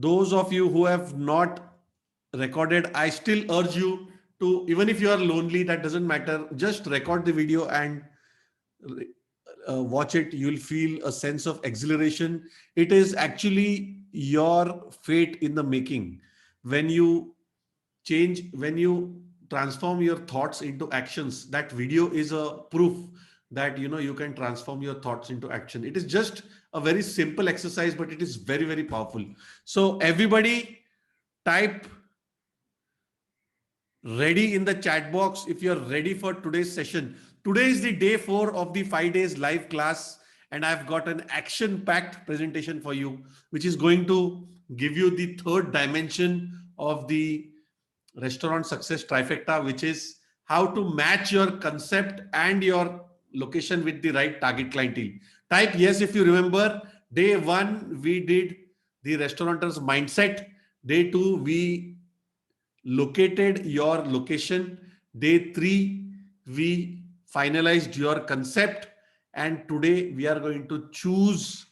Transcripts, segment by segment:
Those of you who have not recorded, I still urge you to, even if you are lonely, that doesn't matter, just record the video and watch it. You'll feel a sense of exhilaration. It is actually your fate in the making. When you when you transform your thoughts into actions, that video is a proof that you can transform your thoughts into action. It is just a very simple exercise, but it is very, very powerful. So everybody, type ready in the chat box if you're ready for today's session. Today is the day 4 of the 5 days live class, and I've got an action packed presentation for you, which is going to give you the third dimension of the restaurant success trifecta, which is how to match your concept and your location with the right target clientele. Type yes if you remember. Day 1 we did the restaurateur's mindset. Day 2 we located your location. Day 3 we finalized your concept, and today we are going to choose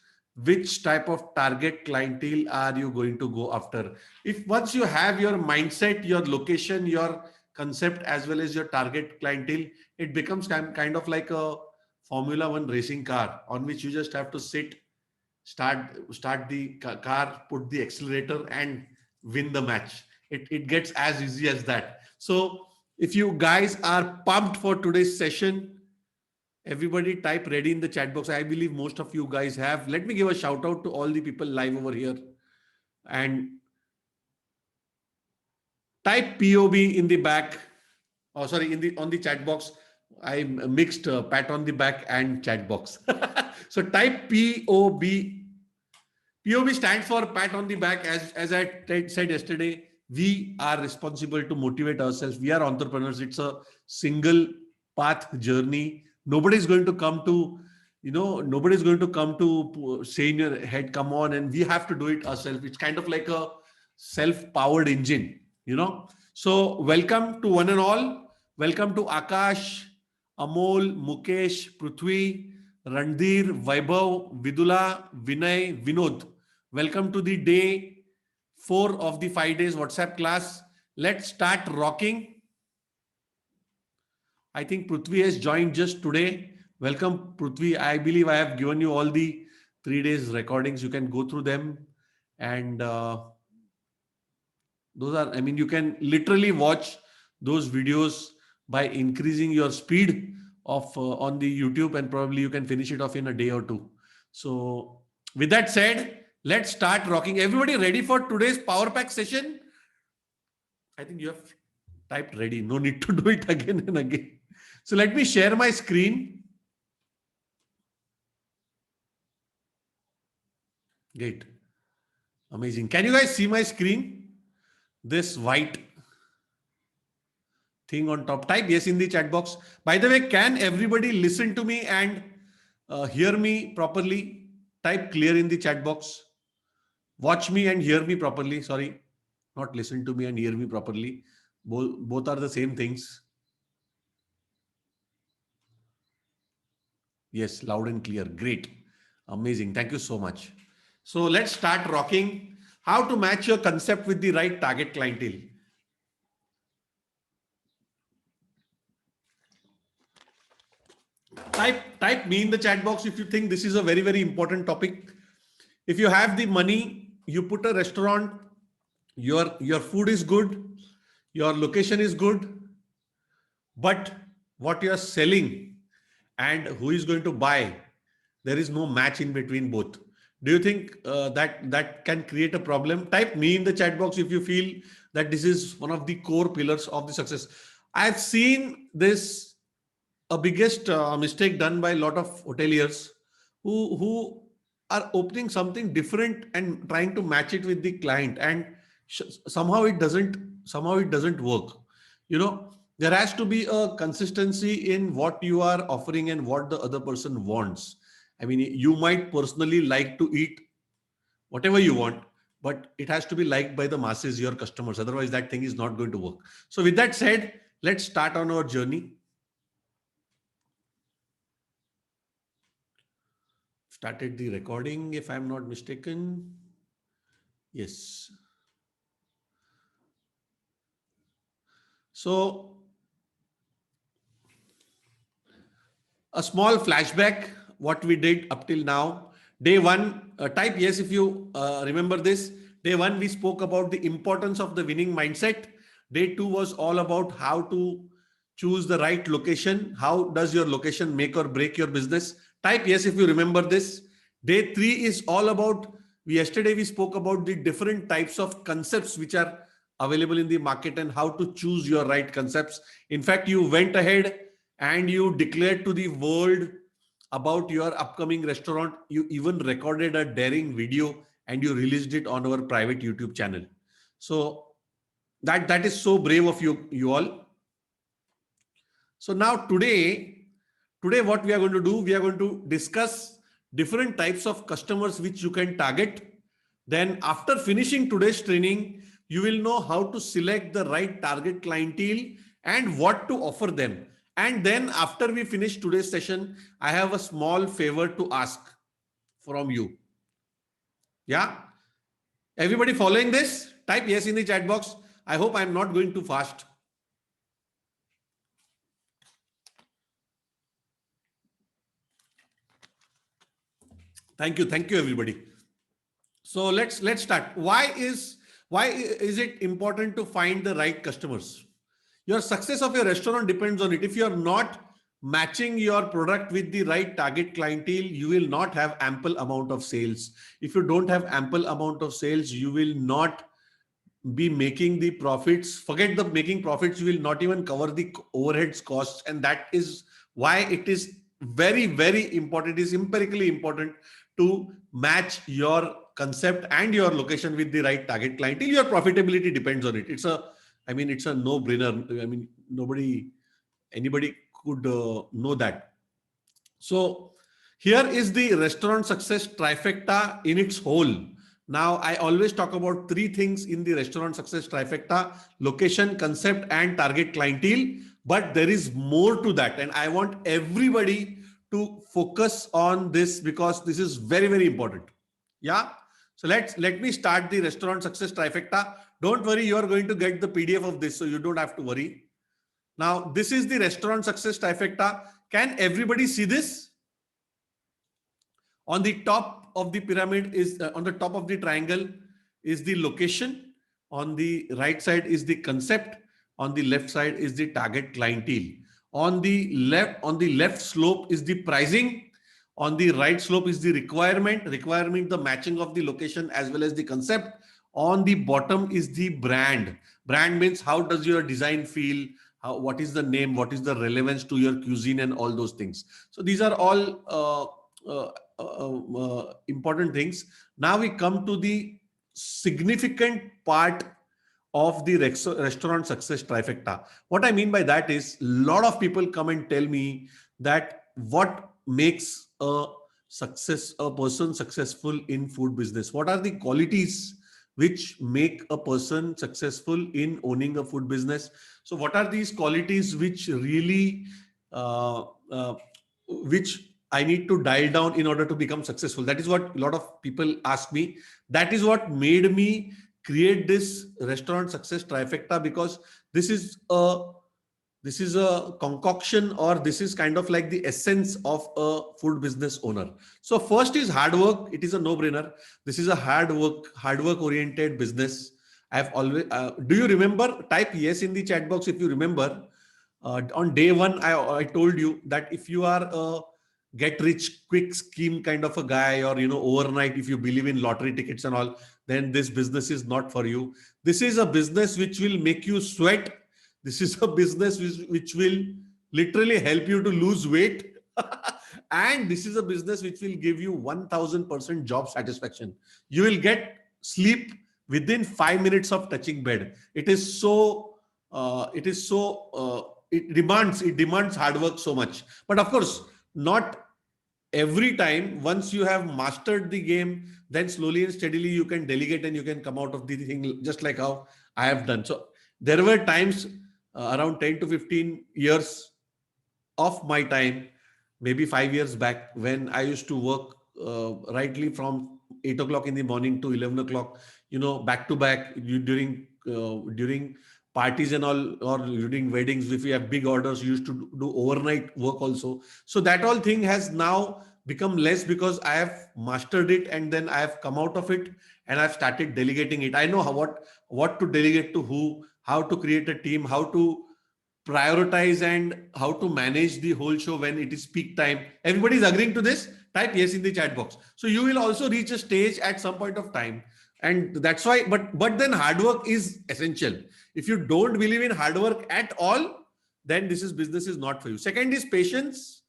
which type of target clientele are you going to go after. If once you have your mindset, your location, your concept, as well as your target clientele, it becomes kind of like a Formula One racing car on which you just have to sit, start the car, put the accelerator, and win the match. It gets as easy as that. So if you guys are pumped for today's session, everybody type ready in the chat box. I believe most of you guys have. Let me give a shout out to all the people live over here, and type POB in the back. Oh, sorry, in the on the chat box. I mixed pat on the back and chat box. So type POB. POB stands for pat on the back. As I said yesterday, we are responsible to motivate ourselves. We are entrepreneurs. It's a single path journey. Nobody's going to come to, nobody's going to come to say in your head, come on, and we have to do it ourselves. It's kind of like a self-powered engine. So welcome to one and all. Welcome to Akash, Amol, Mukesh, Prithvi, Randhir, Vaibhav, Vidula, Vinay, Vinod. Welcome to the day 4 of the 5 days WhatsApp class. Let's start rocking. I think Prithvi has joined just today. Welcome, Prithvi. I believe I have given you all the 3 days recordings. You can go through them. And you can literally watch those videos by increasing your speed of on the YouTube, and probably you can finish it off in a day or two. So with that said, let's start rocking. Everybody ready for today's Power Pack session? I think you have typed ready. No need to do it again and again. So let me share my screen. Great. Amazing. Can you guys see my screen? This white thing on top. Type yes in the chat box. By the way, can everybody listen to me and hear me properly? Type clear in the chat box. Watch me and hear me properly. Sorry, not listen to me and hear me properly. Both are the same things. Yes, loud and clear. Great. Amazing. Thank you so much. So let's start rocking. How to match your concept with the right target clientele. Type me in the chat box if you think this is a very, very important topic. If you have the money, you put a restaurant, your food is good, your location is good, but what you are selling and who is going to buy, there is no match in between both. Do you think that can create a problem? Type me in the chat box if you feel that this is one of the core pillars of the success. I've seen this a biggest mistake done by a lot of hoteliers who are opening something different and trying to match it with the client, and somehow it doesn't work. There has to be a consistency in what you are offering and what the other person wants. I mean, you might personally like to eat whatever you want, but it has to be liked by the masses, your customers. Otherwise, that thing is not going to work. So with that said, let's start on our journey. Started the recording, if I'm not mistaken. Yes. So a small flashback, what we did up till now. Day one, type yes if you remember this. Day one, we spoke about the importance of the winning mindset. Day two was all about how to choose the right location. How does your location make or break your business? Type yes if you remember this. Day three is all about, yesterday we spoke about the different types of concepts which are available in the market and how to choose your right concepts. In fact, you went ahead and you declared to the world about your upcoming restaurant. You even recorded a daring video and you released it on our private YouTube channel. So that is so brave of you all. So now today what we are going to do, we are going to discuss different types of customers which you can target. Then after finishing today's training, you will know how to select the right target clientele and what to offer them. And then after we finish today's session, I have a small favor to ask from you. Yeah. Everybody following this? Type yes in the chat box. I hope I'm not going too fast. Thank you. Thank you, everybody. So let's start. Why is it important to find the right customers? Your success of your restaurant depends on it. If you are not matching your product with the right target clientele, you will not have ample amount of sales. If you don't have ample amount of sales, you will not be making the profits. Forget the making profits, you will not even cover the overheads costs. And that is why it is very, very important. It is empirically important to match your concept and your location with the right target clientele. Your profitability depends on it. It's a no brainer. I mean, anybody could know that. So here is the restaurant success trifecta in its whole. Now, I always talk about three things in the restaurant success trifecta: location, concept, and target clientele. But there is more to that. And I want everybody to focus on this because this is very, very important. Yeah. So let me start the restaurant success trifecta. Don't worry, you are going to get the PDF of this, so you don't have to worry. Now, this is the restaurant success trifecta. Can everybody see this? On the top of the pyramid is on the top of the triangle is the location. On the right side is the concept. On the left side is the target clientele. On the left slope is the pricing. On the right slope is the requirement. Requirement, the matching of the location as well as the concept. On the bottom is the brand. Brand means how does your design feel? What is the name? What is the relevance to your cuisine and all those things? So these are all important things. Now we come to the significant part of the restaurant success trifecta. What I mean by that is a lot of people come and tell me that what makes a person successful in food business. What are the qualities which make a person successful in owning a food business? So what are these qualities which really uh, uh, which I need to dial down in order to become successful? That is what a lot of people ask me. That is what made me create this restaurant success trifecta, because this is a concoction, or this is kind of like the essence of a food business owner. So first is hard work. It is a no brainer. This is a hard work oriented business. I've always Do you remember? Type yes in the chat box if you remember. On day one, I told you that if you are a get rich quick scheme kind of a guy, or overnight, if you believe in lottery tickets and all, then this business is not for you. This is a business which will make you sweat. This is a business which will literally help you to lose weight. And this is a business which will give you 1000% job satisfaction. You will get sleep within 5 minutes of touching bed. It demands hard work so much. But of course, not every time. Once you have mastered the game, then slowly and steadily you can delegate and you can come out of the thing, just like how I have done. So there were times around 10 to 15 years of my time, maybe 5 years back, when I used to work rightly from 8 o'clock in the morning to 11 o'clock back to back during parties and all, or during weddings. If we have big orders, you used to do overnight work also. So that all thing has now become less because I have mastered it, and then I have come out of it, and I've started delegating it. I know what to delegate to who, how to create a team, how to prioritize, and how to manage the whole show when it is peak time. Everybody is agreeing to this? Type yes in the chat box. So you will also reach a stage at some point of time, and that's why. But then hard work is essential. If you don't believe in hard work at all, then this is business is not for you. Second is patience.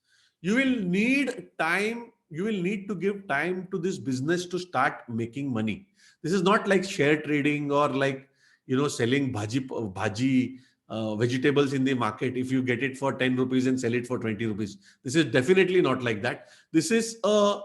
You will need time. You will need to give time to this business to start making money. This is not like share trading or like selling bhaji vegetables in the market. If you get it for 10 rupees and sell it for 20 rupees, this is definitely not like that. This is a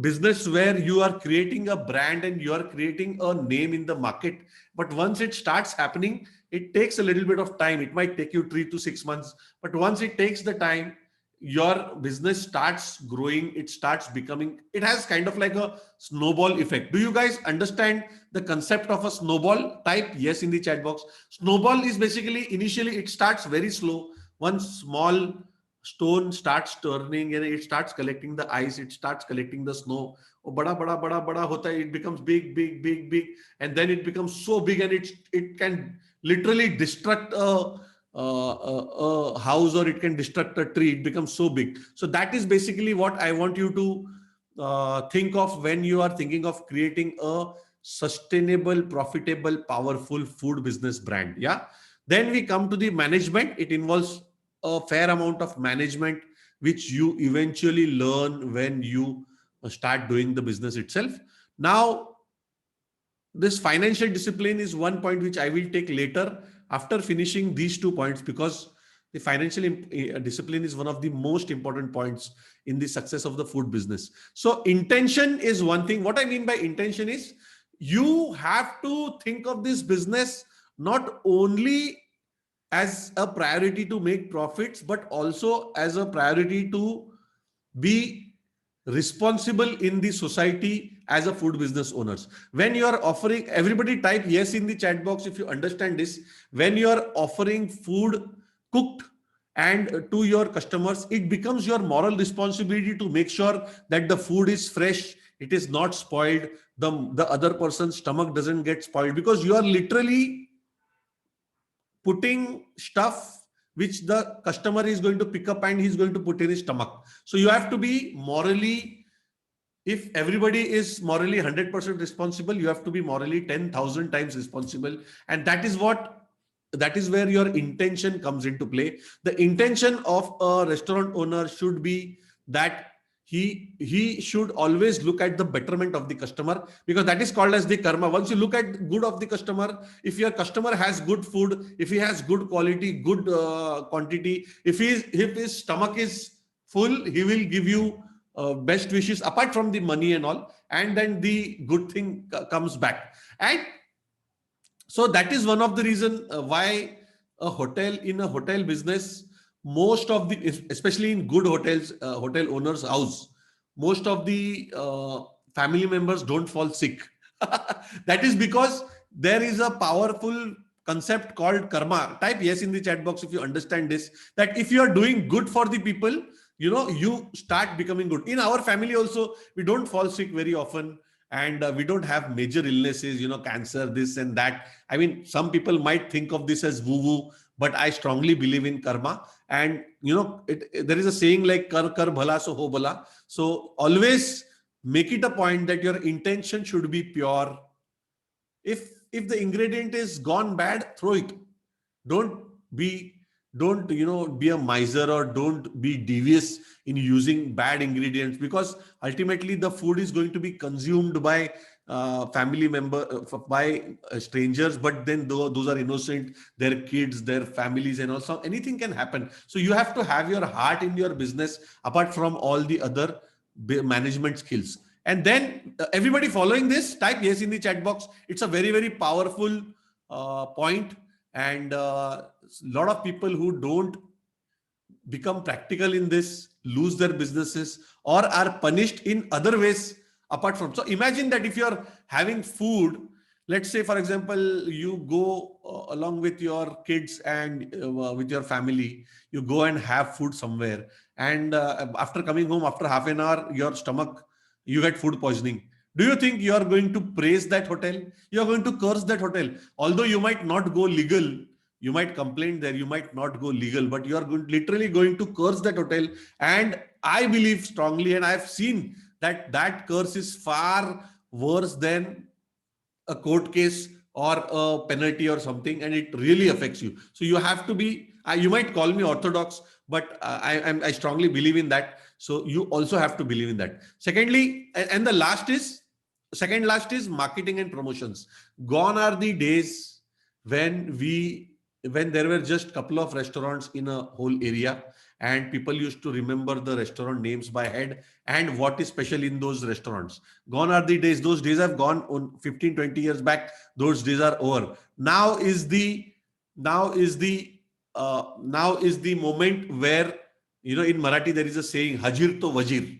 business where you are creating a brand and you are creating a name in the market. But once it starts happening, it takes a little bit of time. It might take you 3 to 6 months, but once it takes the time, your business starts growing. It starts becoming, it has kind of like a snowball effect. Do you guys understand the concept of a snowball? Type yes in the chat box. Snowball is basically, initially it starts very slow. One small stone starts turning and it starts collecting the ice, it starts collecting the snow. Oh, bada bada bada bada hota hai, it becomes big big big big, and then it becomes so big, and it can literally destruct a house, or it can destruct a tree. It becomes so big. So that is basically what I want you to think of when you are thinking of creating a sustainable, profitable, powerful food business brand. Yeah. Then we come to the management. It involves a fair amount of management, which you eventually learn when you start doing the business itself. Now, this financial discipline is one point which I will take later after finishing these 2 points, because the financial discipline is one of the most important points in the success of the food business. So intention is one thing. What I mean by intention is you have to think of this business not only as a priority to make profits, but also as a priority to be responsible in the society as a food business owners. When you are offering, everybody type yes in the chat box if you understand this. When you are offering food cooked and to your customers, it becomes your moral responsibility to make sure that the food is fresh, it is not spoiled, the other person's stomach doesn't get spoiled, because you are literally putting stuff which the customer is going to pick up and he's going to put in his stomach. So you have to be morally, if everybody is morally 100% responsible, you have to be morally 10,000 times responsible. And that is where your intention comes into play. The intention of a restaurant owner should be that he should always look at the betterment of the customer, because that is called as the karma. Once you look at good of the customer, if your customer has good food, if he has good quality, good quantity, if his stomach is full, he will give you best wishes apart from the money and all, and then the good thing comes back. And so that is one of the reason why in a hotel business, most of the, especially in good hotels, hotel owners house, most of the family members don't fall sick. That is because there is a powerful concept called karma. Type yes in the chat box if you understand this, that if you are doing good for the people, you start becoming good. In our family also, we don't fall sick very often, and we don't have major illnesses, cancer, this and that. I mean, some people might think of this as woo woo, but I strongly believe in karma. And there is a saying like kar kar bhala so ho bhala. So always make it a point that your intention should be pure. If the ingredient is gone bad, throw it. Don't be don't be a miser, or don't be devious in using bad ingredients, because ultimately the food is going to be consumed by family member, by strangers, but then those are innocent, their kids, their families, and also anything can happen. So you have to have your heart in your business apart from all the other management skills. And then everybody following this, type yes in the chat box. It's a very very powerful point. And lot of people who don't become practical in this lose their businesses or are punished in other ways apart from. So imagine that if you're having food, let's say, for example, you go along with your kids and with your family, you go and have food somewhere. And after coming home, after half an hour, your stomach, you get food poisoning. Do you think you are going to praise that hotel? You are going to curse that hotel. Although you might not go legal, you might complain there, you might not go legal, but you are literally going to curse that hotel. And I believe strongly, and I've seen that that curse is far worse than a court case or a penalty or something, and it really affects you. So you have to be, you might call me orthodox, but I strongly believe in that. So you also have to believe in that. Secondly, and the last is, second last is marketing and promotions. Gone are the days when when there were just couple of restaurants in a whole area, and people used to remember the restaurant names by head and what is special in those restaurants. Gone are the days. Those days have gone on 15, 20 years back. Those days are over. Now is the now is the moment where, you know, in Marathi there is a saying, Hajir to Wajir.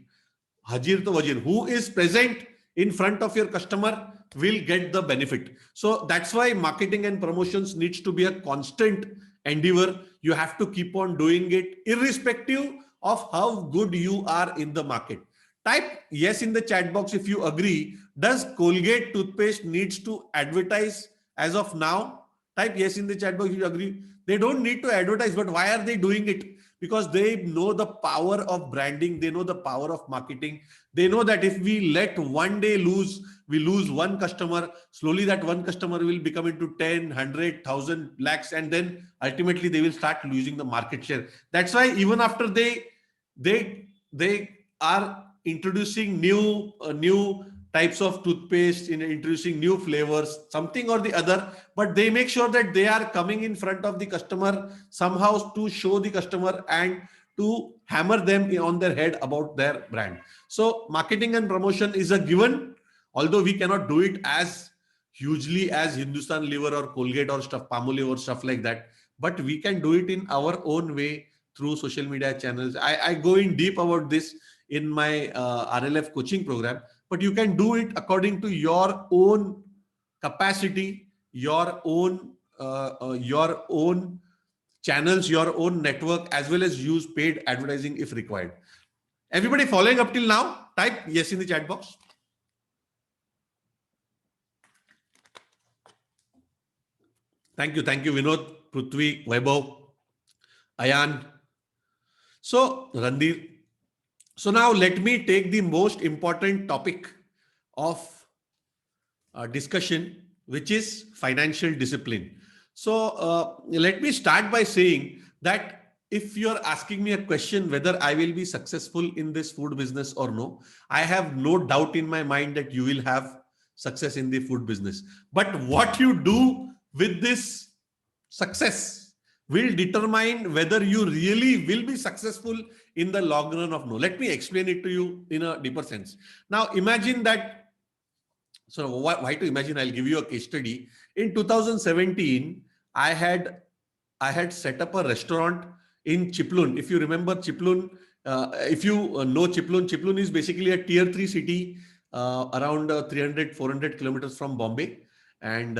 Hajir to Wajir. Who is present in front of your customer will get the benefit. So that's why marketing and promotions needs to be a constant endeavor. You have to keep on doing it irrespective of how good you are in the market. Type yes in the chat box if you agree. Does Colgate toothpaste needs to advertise as of now? Type yes in the chat box if you agree. They don't need to advertise, but why are they doing it? Because they know the power of branding, they know the power of marketing. They know that if we let one day we lose one customer, slowly that one customer will become into 10, 100, 1,000, lakhs, and then ultimately they will start losing the market share. That's why even after they are introducing new types of toothpaste, in introducing new flavors, something or the other, but they make sure that they are coming in front of the customer somehow to show the customer and to hammer them on their head about their brand. So marketing and promotion is a given, although we cannot do it as hugely as Hindustan Lever or Colgate or stuff, Palmolive or stuff like that, but we can do it in our own way through social media channels. I go in deep about this in my RLF coaching program, but you can do it according to your own capacity, your own channels, your own network, as well as use paid advertising if required. Everybody following up till now? Type yes in the chat box. Thank you, Vinod, Prithvi, Vaibhav, Ayan. So, Randir. So now let me take the most important topic of discussion, which is financial discipline. So let me start by saying that if you're asking me a question whether I will be successful in this food business or no, I have no doubt in my mind that you will have success in the food business. But what you do with this success will determine whether you really will be successful in the long run of no. Let me explain it to you in a deeper sense. Now imagine that, so why to imagine? I'll give you a case study. In 2017, I had set up a restaurant in Chiplun. If you remember Chiplun, if you know Chiplun, Chiplun is basically a tier 3 city around 300, 400 kilometers from Bombay. And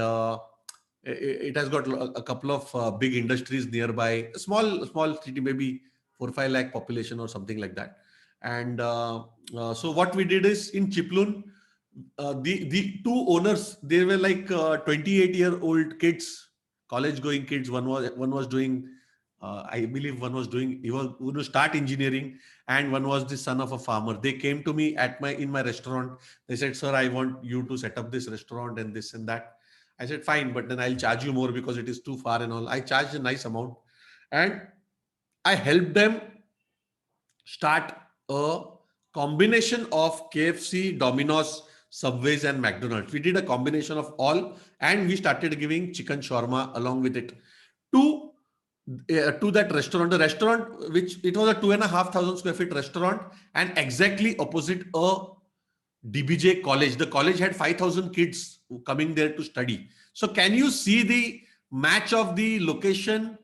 it has got a couple of big industries nearby, a small city, maybe 4-5 lakh population or something like that. And so what we did is in Chiplun, the two owners, they were like 28-year-old kids, college going kids. One was doing I believe one was doing, he was going to start engineering, and one was the son of a farmer. They came to me in my restaurant. They said, sir, I want you to set up this restaurant and this and that. I said, fine, but then I'll charge you more because it is too far and all. I charged a nice amount, and I helped them start a combination of KFC, Domino's, Subways, and McDonald's. We did a combination of all, and we started giving chicken shawarma along with it to that restaurant. The restaurant, which it was a 2,500 square feet restaurant, and exactly opposite a DBJ college. The college had 5,000 kids coming there to study. So can you see the match of the location,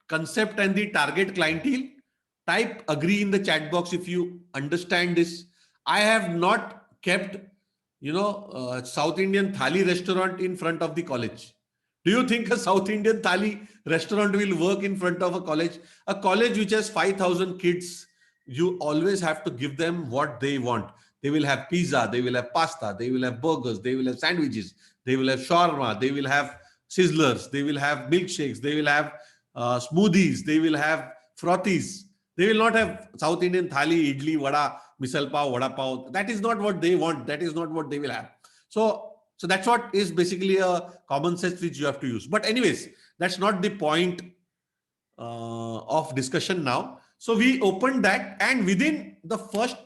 concept, and the target clientele? Type agree in the chat box if you understand this. I have not kept South Indian Thali restaurant in front of the college. Do you think a South Indian Thali restaurant will work in front of a college? A college which has 5,000 kids, you always have to give them what they want. They will have pizza, they will have pasta, they will have burgers, they will have sandwiches, they will have shawarma, they will have sizzlers, they will have milkshakes, they will have smoothies, they will have frothies. They will not have South Indian thali, idli, vada, misal pav, vada pav. That is not what they want. That is not what they will have. So that's what is basically a common sense which you have to use. But anyways, that's not the point of discussion now. So we opened that, and within the first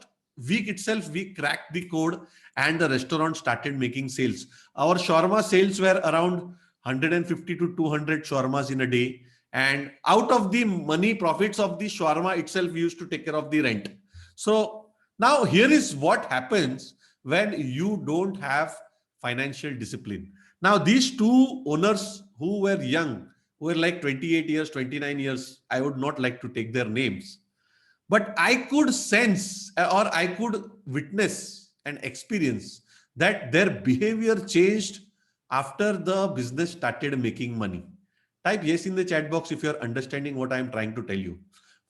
week itself, we cracked the code, and the restaurant started making sales. Our shawarma sales were around 150 to 200 shawarmas in a day. And out of the money profits of the shawarma itself, we used to take care of the rent. So now here is what happens when you don't have financial discipline. Now, these two owners who were young, who were like 28 years, 29 years, I would not like to take their names, but I could sense or I could witness and experience that their behavior changed after the business started making money. Type yes in the chat box if you're understanding what I'm trying to tell you.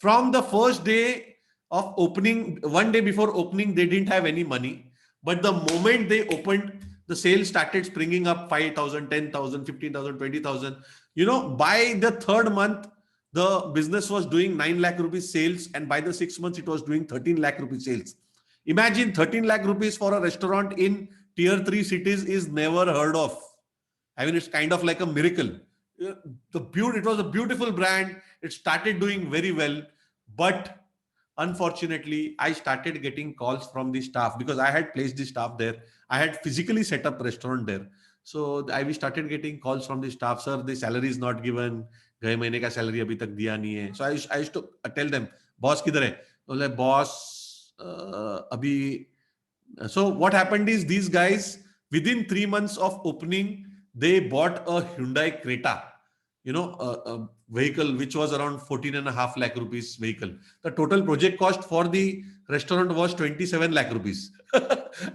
From the first day of opening, one day before opening, they didn't have any money. But the moment they opened, the sales started springing up 5,000, 10,000, 15,000, 20,000. By the third month, the business was doing 9 lakh rupees sales, and by the 6 months, it was doing 13 lakh rupees sales. Imagine 13 lakh rupees for a restaurant in tier 3 cities is never heard of. I mean, it's kind of like a miracle. It was a beautiful brand. It started doing very well, but unfortunately, I started getting calls from the staff because I had placed the staff there. I had physically set up restaurant there. So we started getting calls from the staff. Sir, the salary is not given. गए महीने का salary अभी तक दिया नहीं है. So I used to tell them, boss किधर है? बोले boss अभी. So what happened is these guys within 3 months of opening, they bought a Hyundai Creta, a vehicle which was around 14.5 lakh rupees vehicle. The total project cost for the restaurant was 27 lakh rupees.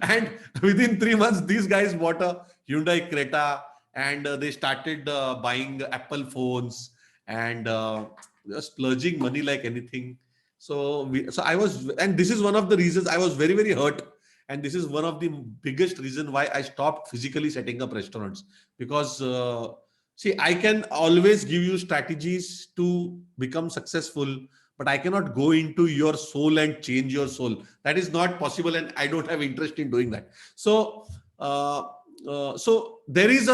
And within 3 months, these guys bought a Hyundai Creta, and they started buying Apple phones and splurging money like anything. And this is one of the reasons I was very, very hurt. And this is one of the biggest reason why I stopped physically setting up restaurants, because see, I can always give you strategies to become successful, but I cannot go into your soul and change your soul. That is not possible, and I don't have interest in doing that. So there is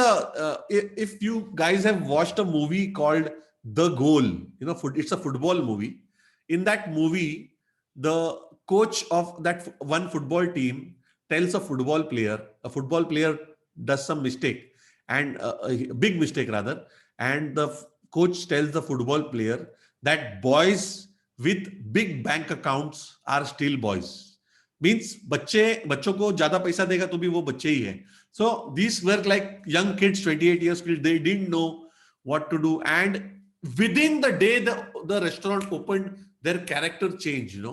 if you guys have watched a movie called The Goal, it's a football movie. In that movie, the coach of that one football team tells a football player does some mistake, and a big mistake rather, and the coach tells the football player that boys with big bank accounts are still boys. Means बच्चों को ज्यादा पैसा देगा तो भी वो बच्चे ही है. So these were like young kids, 28 years old. They didn't know what to do, and within the day the restaurant opened, their character changed.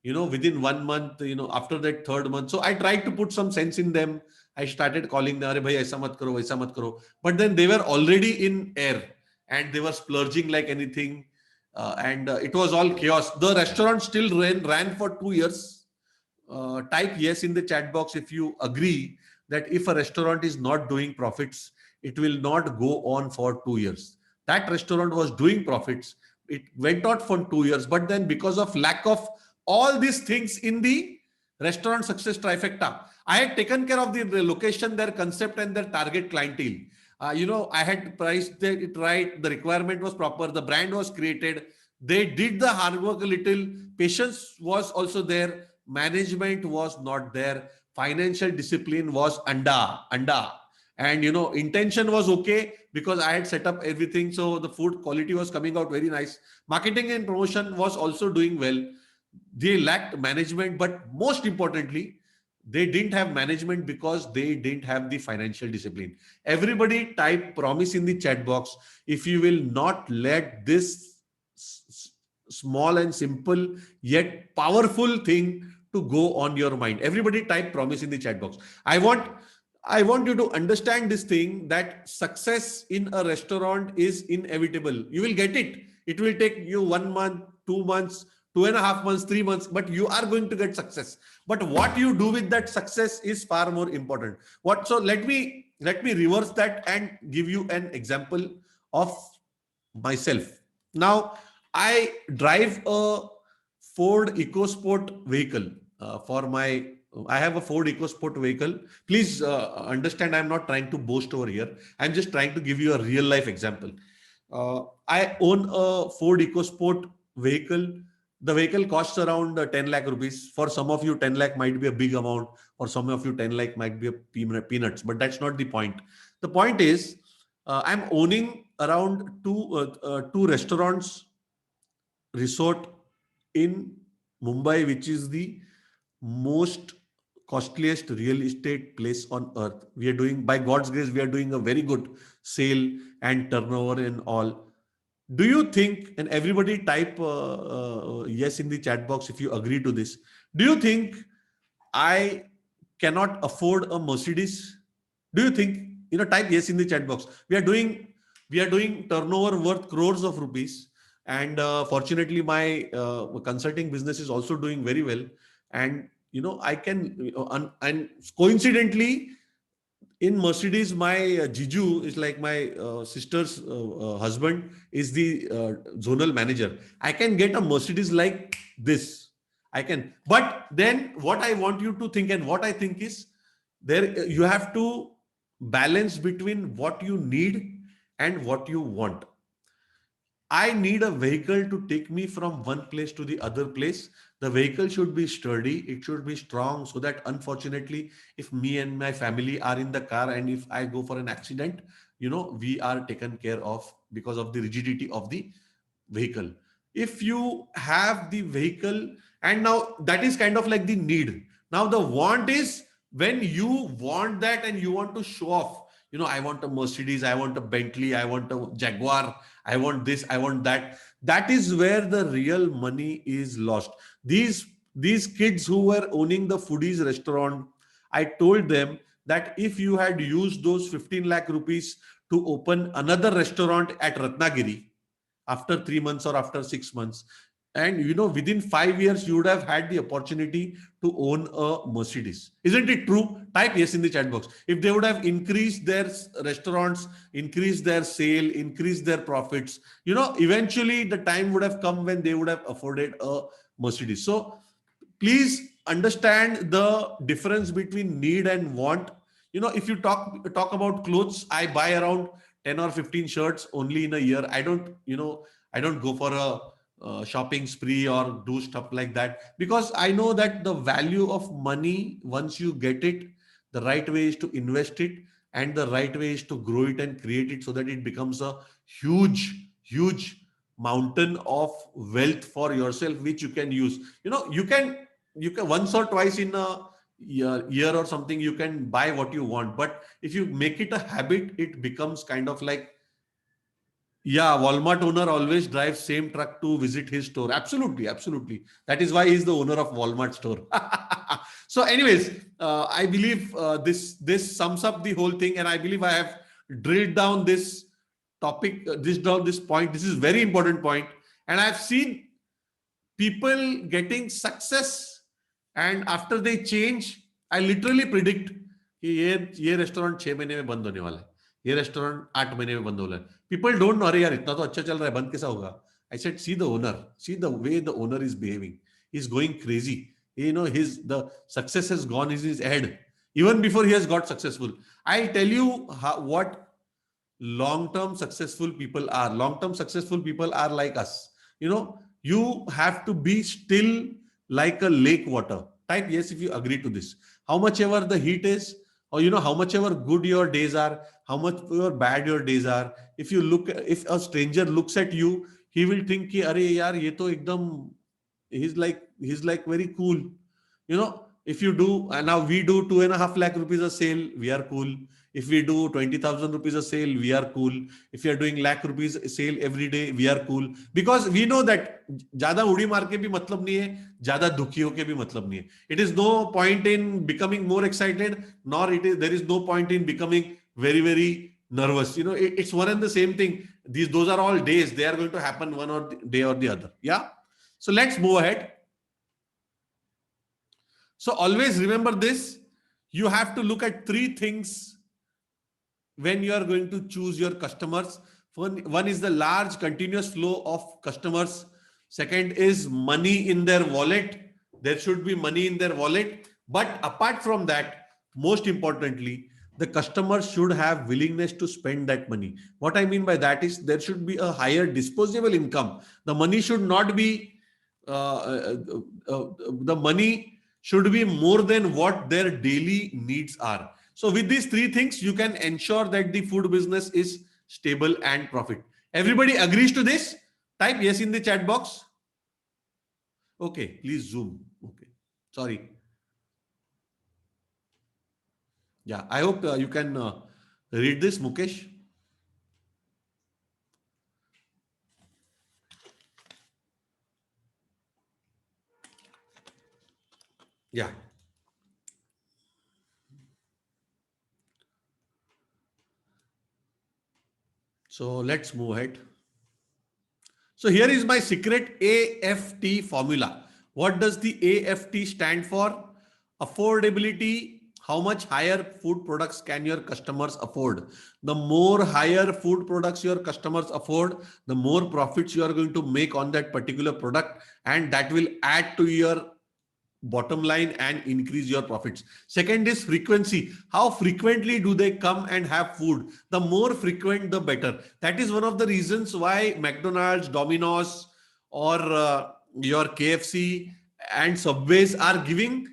Within 1 month, after that third month. So I tried to put some sense in them. I started calling them, "Arey bhai, aisa mat karo, waisa mat karo." But then they were already in air, and they were splurging like anything. And it was all chaos. The restaurant still ran for 2 years. Type yes in the chat box if you agree that if a restaurant is not doing profits, it will not go on for 2 years. That restaurant was doing profits. It went out for 2 years, but then because of lack of all these things in the restaurant success trifecta, I had taken care of the location, their concept, and their target clientele. I had priced it right. The requirement was proper. The brand was created. They did the hard work a little. Patience was also there. Management was not there. Financial discipline was anda. And intention was okay because I had set up everything. So the food quality was coming out very nice. Marketing and promotion was also doing well. They lacked management, but most importantly, they didn't have management because they didn't have the financial discipline. Everybody type promise in the chat box if you will not let this small and simple yet powerful thing to go on your mind. Everybody type promise in the chat box. I want you to understand this thing, that success in a restaurant is inevitable. You will get it. It will take you 1 month, 2 months, 2.5 months, 3 months, but you are going to get success. But what you do with that success is far more important. So let me reverse that and give you an example of myself. Now, I drive a Ford EcoSport vehicle for my. I have a Ford EcoSport vehicle. Please understand, I'm not trying to boast over here. I'm just trying to give you a real life example. I own a Ford EcoSport vehicle. The vehicle costs around 10 lakh rupees. For some of you, 10 lakh might be a big amount. For some of you, 10 lakh might be a peanuts. But that's not the point. The point is, I'm owning around two restaurants resort in Mumbai, which is the most costliest real estate place on earth. We are doing, by God's grace, we are doing a very good sale and turnover and all. Do you think, and everybody type yes in the chat box if you agree to this, do you think I cannot afford a Mercedes? Do you think, type yes in the chat box. We are doing turnover worth crores of rupees, and fortunately my consulting business is also doing very well. And I can, and coincidentally, in Mercedes, my Jiju is like my sister's husband is the zonal manager. I can get a Mercedes like this. I can. But then what I want you to think, and what I think is, there you have to balance between what you need and what you want. I need a vehicle to take me from one place to the other place. The vehicle should be sturdy, it should be strong, so that unfortunately, if me and my family are in the car and if I go for an accident, we are taken care of because of the rigidity of the vehicle. If you have the vehicle, and now that is kind of like the need. Now the want is when you want that and you want to show off. I want a Mercedes, I want a Bentley, I want a Jaguar, I want this, I want that. That is where the real money is lost. These kids who were owning the foodies restaurant, I told them that if you had used those 15 lakh rupees to open another restaurant at Ratnagiri after 3 months or after 6 months, and within 5 years you would have had the opportunity to own a Mercedes. Isn't it true? Type yes in the chat box. If they would have increased their restaurants, increased their sale, increased their profits, eventually the time would have come when they would have afforded a Mercedes. So please understand the difference between need and want. If you talk about clothes, I buy around 10 or 15 shirts only in a year. I don't go for a shopping spree or do stuff like that, because I know that the value of money, once you get it, the right way is to invest it, and the right way is to grow it and create it so that it becomes a huge mountain of wealth for yourself, which you can use. You can once or twice in a year or something, you can buy what you want. But if you make it a habit, it becomes kind of like, yeah, Walmart owner always drives same truck to visit his store. Absolutely, absolutely. That is why he's the owner of Walmart store. So, anyways, I believe this sums up the whole thing, and I believe I have drilled down this topic, this point. This is very important point, and I've seen people getting success, and after they change, I literally predict कि ये restaurant 6 महीने में बंद होने वाला है, ये restaurant 8 महीने में बंद होने वाला है. People don't know, अरे यार इतना तो अच्छा चल रहा है, बंद कैसा होगा? I said, see the owner, see the way the owner is behaving. He's going crazy. The success has gone in his head even before he has got successful. I tell you what long-term successful people are. Long-term successful people are like us. You have to be still like a lake water. Type yes if you agree to this. How much ever the heat is, or how much ever good your days are, how much ever bad your days are, if a stranger looks at you, he will think ki, "Arey yaar, ye to ekdam, he's like very cool." if you do, and now we do 2.5 lakh rupees a sale, we are cool. If we do 20,000 rupees a sale, we are cool. If you are doing lakh rupees a sale every day, we are cool. Because we know that ज्यादा उड़ी मार के भी मतलब नहीं है, ज्यादा दुखी होके भी मतलब नहीं है. It is no point in becoming more excited, nor there is no point in becoming very, very nervous. You know, it's one and the same thing. Those are all days. They are going to happen one or day or the other. Yeah. So let's move ahead. So always remember this. You have to look at three things when you are going to choose your customers. One is the large continuous flow of customers. Second is money in their wallet. There should be money in their wallet. But apart from that, most importantly, the customer should have willingness to spend that money. What I mean by that is there should be a higher disposable income. The money should not be, the money should be more than what their daily needs are. So with these three things, you can ensure that the food business is stable and profit. Everybody agrees to this? Type yes in the chat box. Okay, please zoom. Okay, sorry. Yeah, I hope you can read this, Mukesh. Yeah. So let's move ahead. So here is my secret AFT formula. What does the AFT stand for? Affordability. How much higher food products can your customers afford? The more higher food products your customers afford, the more profits you are going to make on that particular product, and that will add to your bottom line and increase your profits. Second is frequency. How frequently do they come and have food? The more frequent, the better. That is one of the reasons why McDonald's, Domino's, or your KFC and Subways are giving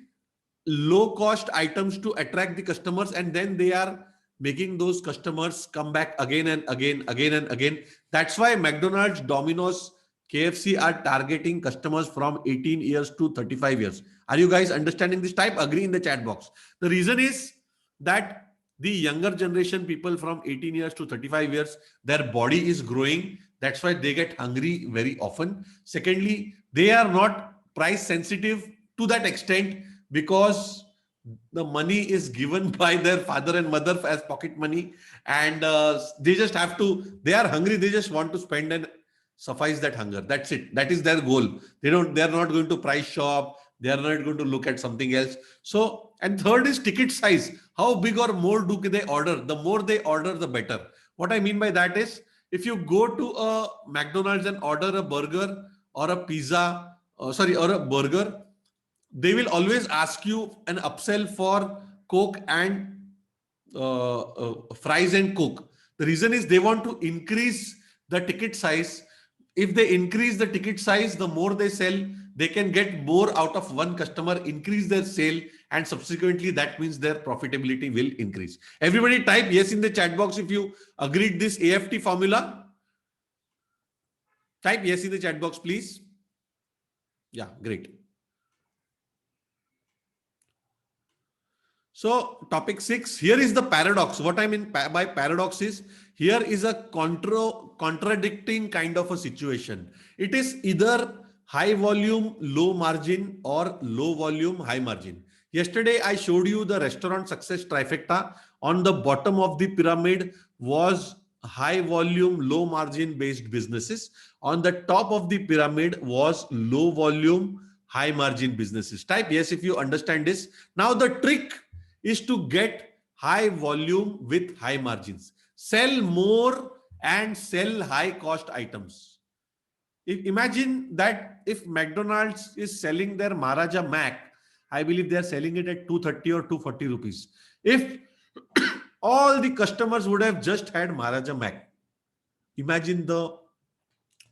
low cost items to attract the customers, and then they are making those customers come back again and again, again and again. That's why McDonald's, Domino's, KFC are targeting customers from 18 years to 35 years. Are you guys understanding this? Type agree in the chat box. The reason is that the younger generation, people from 18 years to 35 years, their body is growing. That's why they get hungry very often. Secondly, they are not price sensitive to that extent because the money is given by their father and mother as pocket money, and they just have to, they are hungry, they just want to spend and suffice that hunger. That's it. That is their goal. They're not going to price shop. They are not going to look at something else. So, and third is ticket size. How big or more do they order? The more they order, the better. What I mean by that is, if you go to a McDonald's and order a burger or a pizza, or a burger, they will always ask you an upsell for Coke and fries and Coke. The reason is they want to increase the ticket size. If they increase the ticket size, the more they sell, they can get more out of one customer, increase their sale, and subsequently that means their profitability will increase. Everybody type yes in the chat box if you agreed this AFT formula. Type yes in the chat box, please. Yeah, great. So topic 6, here is the paradox. What I mean by paradox is, here is a contradicting kind of a situation. It is either high volume, low margin, or low volume, high margin. Yesterday, I showed you the restaurant success trifecta. On the bottom of the pyramid was high volume, low margin based businesses. On the top of the pyramid was low volume, high margin businesses. Type yes if you understand this. Now the trick is to get high volume with high margins. Sell more and sell high cost items. Imagine that if McDonald's is selling their Maharaja Mac, I believe they are selling it at 230 or 240 rupees. If all the customers would have just had Maharaja Mac, imagine the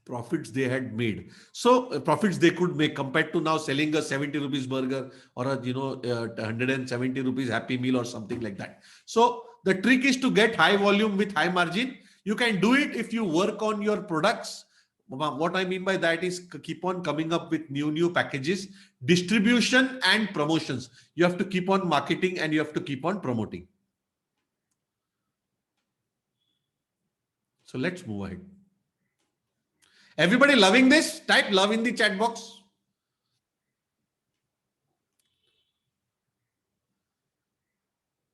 profits they had made. So profits they could make compared to now selling a 70 rupees burger or a 170 rupees Happy Meal or something like that. So the trick is to get high volume with high margin. You can do it if you work on your products, What I mean by that is keep on coming up with new packages, distribution and promotions. You have to keep on marketing and you have to keep on promoting. So let's move ahead. Everybody loving this? Type love in the chat box.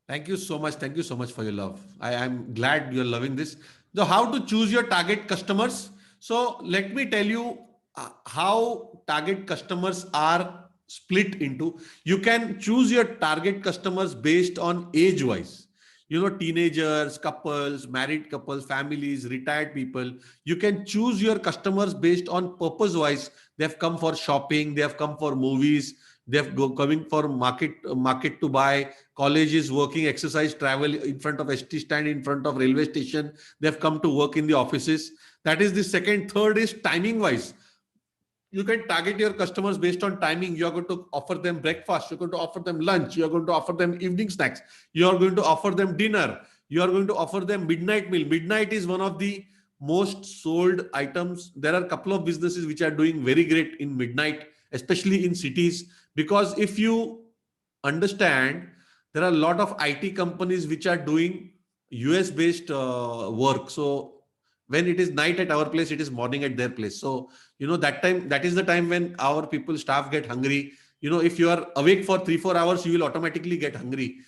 Thank you so much. Thank you so much for your love. I am glad you're loving this. So, how to choose your target customers? So, let me tell you how target customers are split into. You can choose your target customers based on age wise. You know, teenagers, couples, married couples, families, retired people. You can choose your customers based on purpose wise. They have come for shopping, they have come for movies, they have coming for market to buy, colleges, working, exercise, travel, in front of ST stand, in front of railway station. They have come to work in the offices. That is the second. Third is timing wise. You can target your customers based on timing. You're going to offer them breakfast, you're going to offer them lunch, you're going to offer them evening snacks, you're going to offer them dinner, you are going to offer them midnight meal. Midnight is one of the most sold items. There are a couple of businesses which are doing very great in midnight, especially in cities, because if you understand, there are a lot of IT companies which are doing US based work. So when it is night at our place, it is morning at their place. So that time, that is the time when our people, staff, get hungry. If you are awake for 3-4 hours, you will automatically get hungry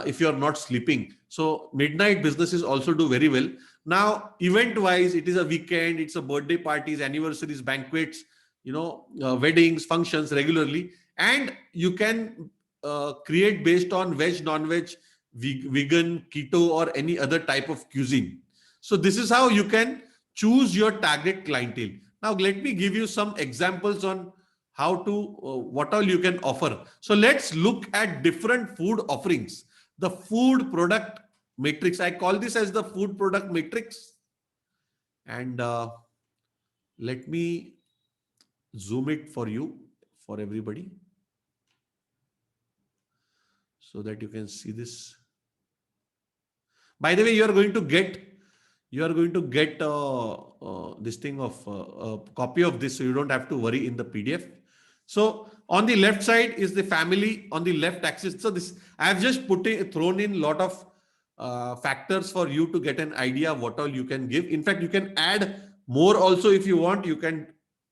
if you are not sleeping. So midnight businesses also do very well. Now, event wise, it is a weekend, it's a birthday parties, anniversaries, banquets, weddings, functions regularly. And you can create based on veg, non-veg, vegan, keto, or any other type of cuisine. So this is how you can choose your target clientele. Now, let me give you some examples on how to, what all you can offer. So let's look at different food offerings. The food product matrix. I call this as the food product matrix. And let me zoom it for you, for everybody, so that you can see this. By the way, you are going to get this thing of a copy of this, so you don't have to worry in the PDF. So on the left side is the family on the left axis. So this I have just thrown in lot of factors for you to get an idea of what all you can give. In fact, you can add more also if you want. You can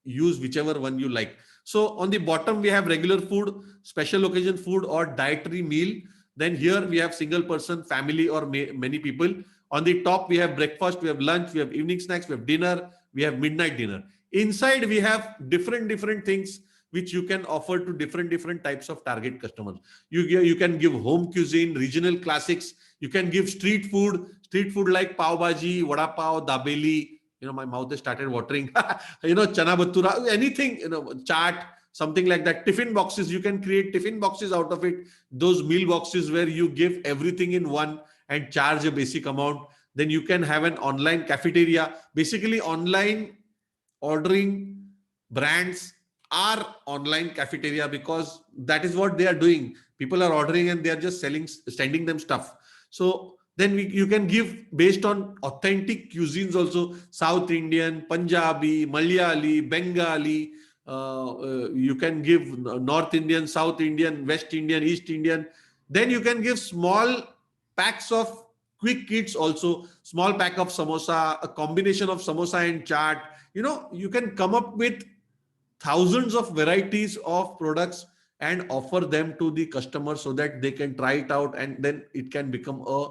use whichever one you like. So on the bottom we have regular food, special occasion food, or dietary meal. Then here we have single person, family, or many people. On the top we have breakfast, we have lunch, we have evening snacks, we have dinner, we have midnight dinner. Inside we have different things which you can offer to different types of target customers. You can give home cuisine, regional classics. You can give street food like pav bhaji, vada pav, dabeli. My mouth has started watering. Chana bhatura, anything, chaat, something like that. Tiffin boxes, you can create tiffin boxes out of it. Those meal boxes where you give everything in one and charge a basic amount. Then you can have an online cafeteria. Basically, online ordering brands are online cafeteria, because that is what they are doing. People are ordering and they are just sending them stuff. So then you can give based on authentic cuisines also: South Indian, Punjabi, Malayali, Bengali. You can give North Indian, South Indian, West Indian, East Indian. Then you can give small packs of quick kits also, small pack of samosa, a combination of samosa and chaat. You can come up with thousands of varieties of products and offer them to the customer so that they can try it out, and then it can become a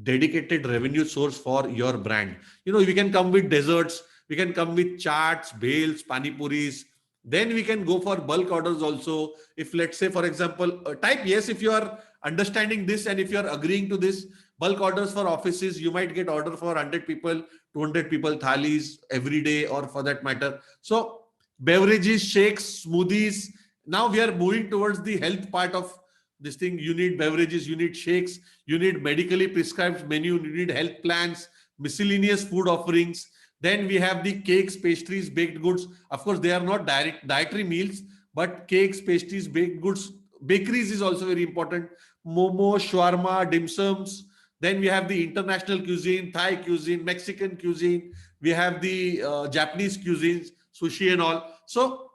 dedicated revenue source for your brand. We can come with desserts, we can come with chaats, bales, pani puris. Then we can go for bulk orders also. If, let's say, for example, type yes if you are understanding this, and if you are agreeing to this. Bulk orders for offices, you might get order for 100 people, 200 people, thalis every day, or for that matter. So beverages, shakes, smoothies. Now we are moving towards the health part of this thing. You need beverages, you need shakes, you need medically prescribed menu, you need health plans, miscellaneous food offerings. Then we have the cakes, pastries, baked goods. Of course, they are not dietary meals, but cakes, pastries, baked goods. Bakeries is also very important. Momo, shawarma, dim sums. Then we have the international cuisine, Thai cuisine, Mexican cuisine, We have the Japanese cuisines, sushi and all. So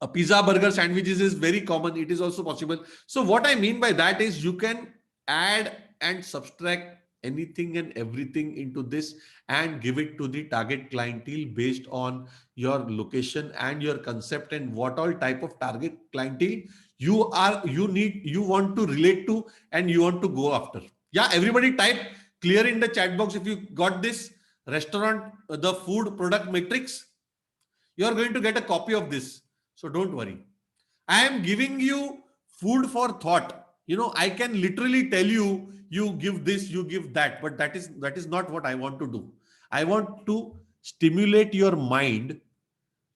a pizza, burger, sandwiches is very common. It is also possible. So what I mean by that is you can add and subtract anything and everything into this and give it to the target clientele based on your location and your concept and what all type of target clientele you want to relate to and you want to go after. Yeah, everybody type clear in the chat box if you got this restaurant, the food product matrix. You are going to get a copy of this. So don't worry. I am giving you food for thought. I can literally tell you, you give this, you give that, but that is not what I want to do. I want to stimulate your mind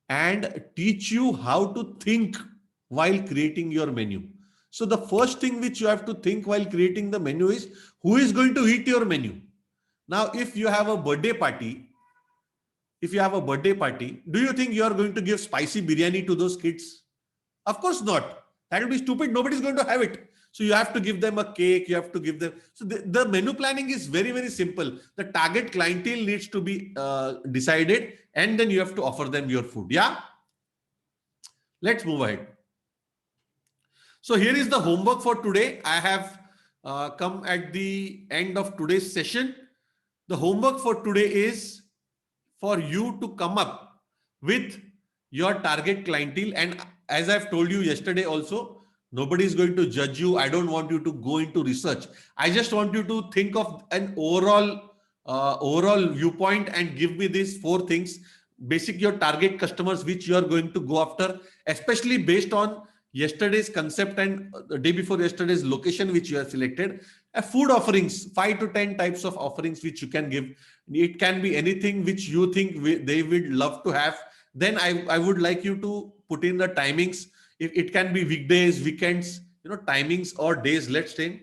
and teach you how to think while creating your menu. So the first thing which you have to think while creating the menu is who is going to eat your menu. Now, if you have a birthday party, do you think you are going to give spicy biryani to those kids? Of course not. That will be stupid. Nobody's going to have it. So you have to give them a cake. You have to give them. So the menu planning is very, very simple. The target clientele needs to be decided, and then you have to offer them your food. Yeah. Let's move ahead. So here is the homework for today. I have come at the end of today's session. The homework for today is for you to come up with your target clientele. And as I've told you yesterday also, nobody is going to judge you. I don't want you to go into research. I just want you to think of an overall viewpoint and give me these 4 things. Basic your target customers which you are going to go after, especially based on yesterday's concept and the day before yesterday's location which you have selected. Food offerings, 5 to 10 types of offerings which you can give. It can be anything which you think they would love to have. Then I would like you to put in the timings. It can be weekdays, weekends, timings or days. Let's say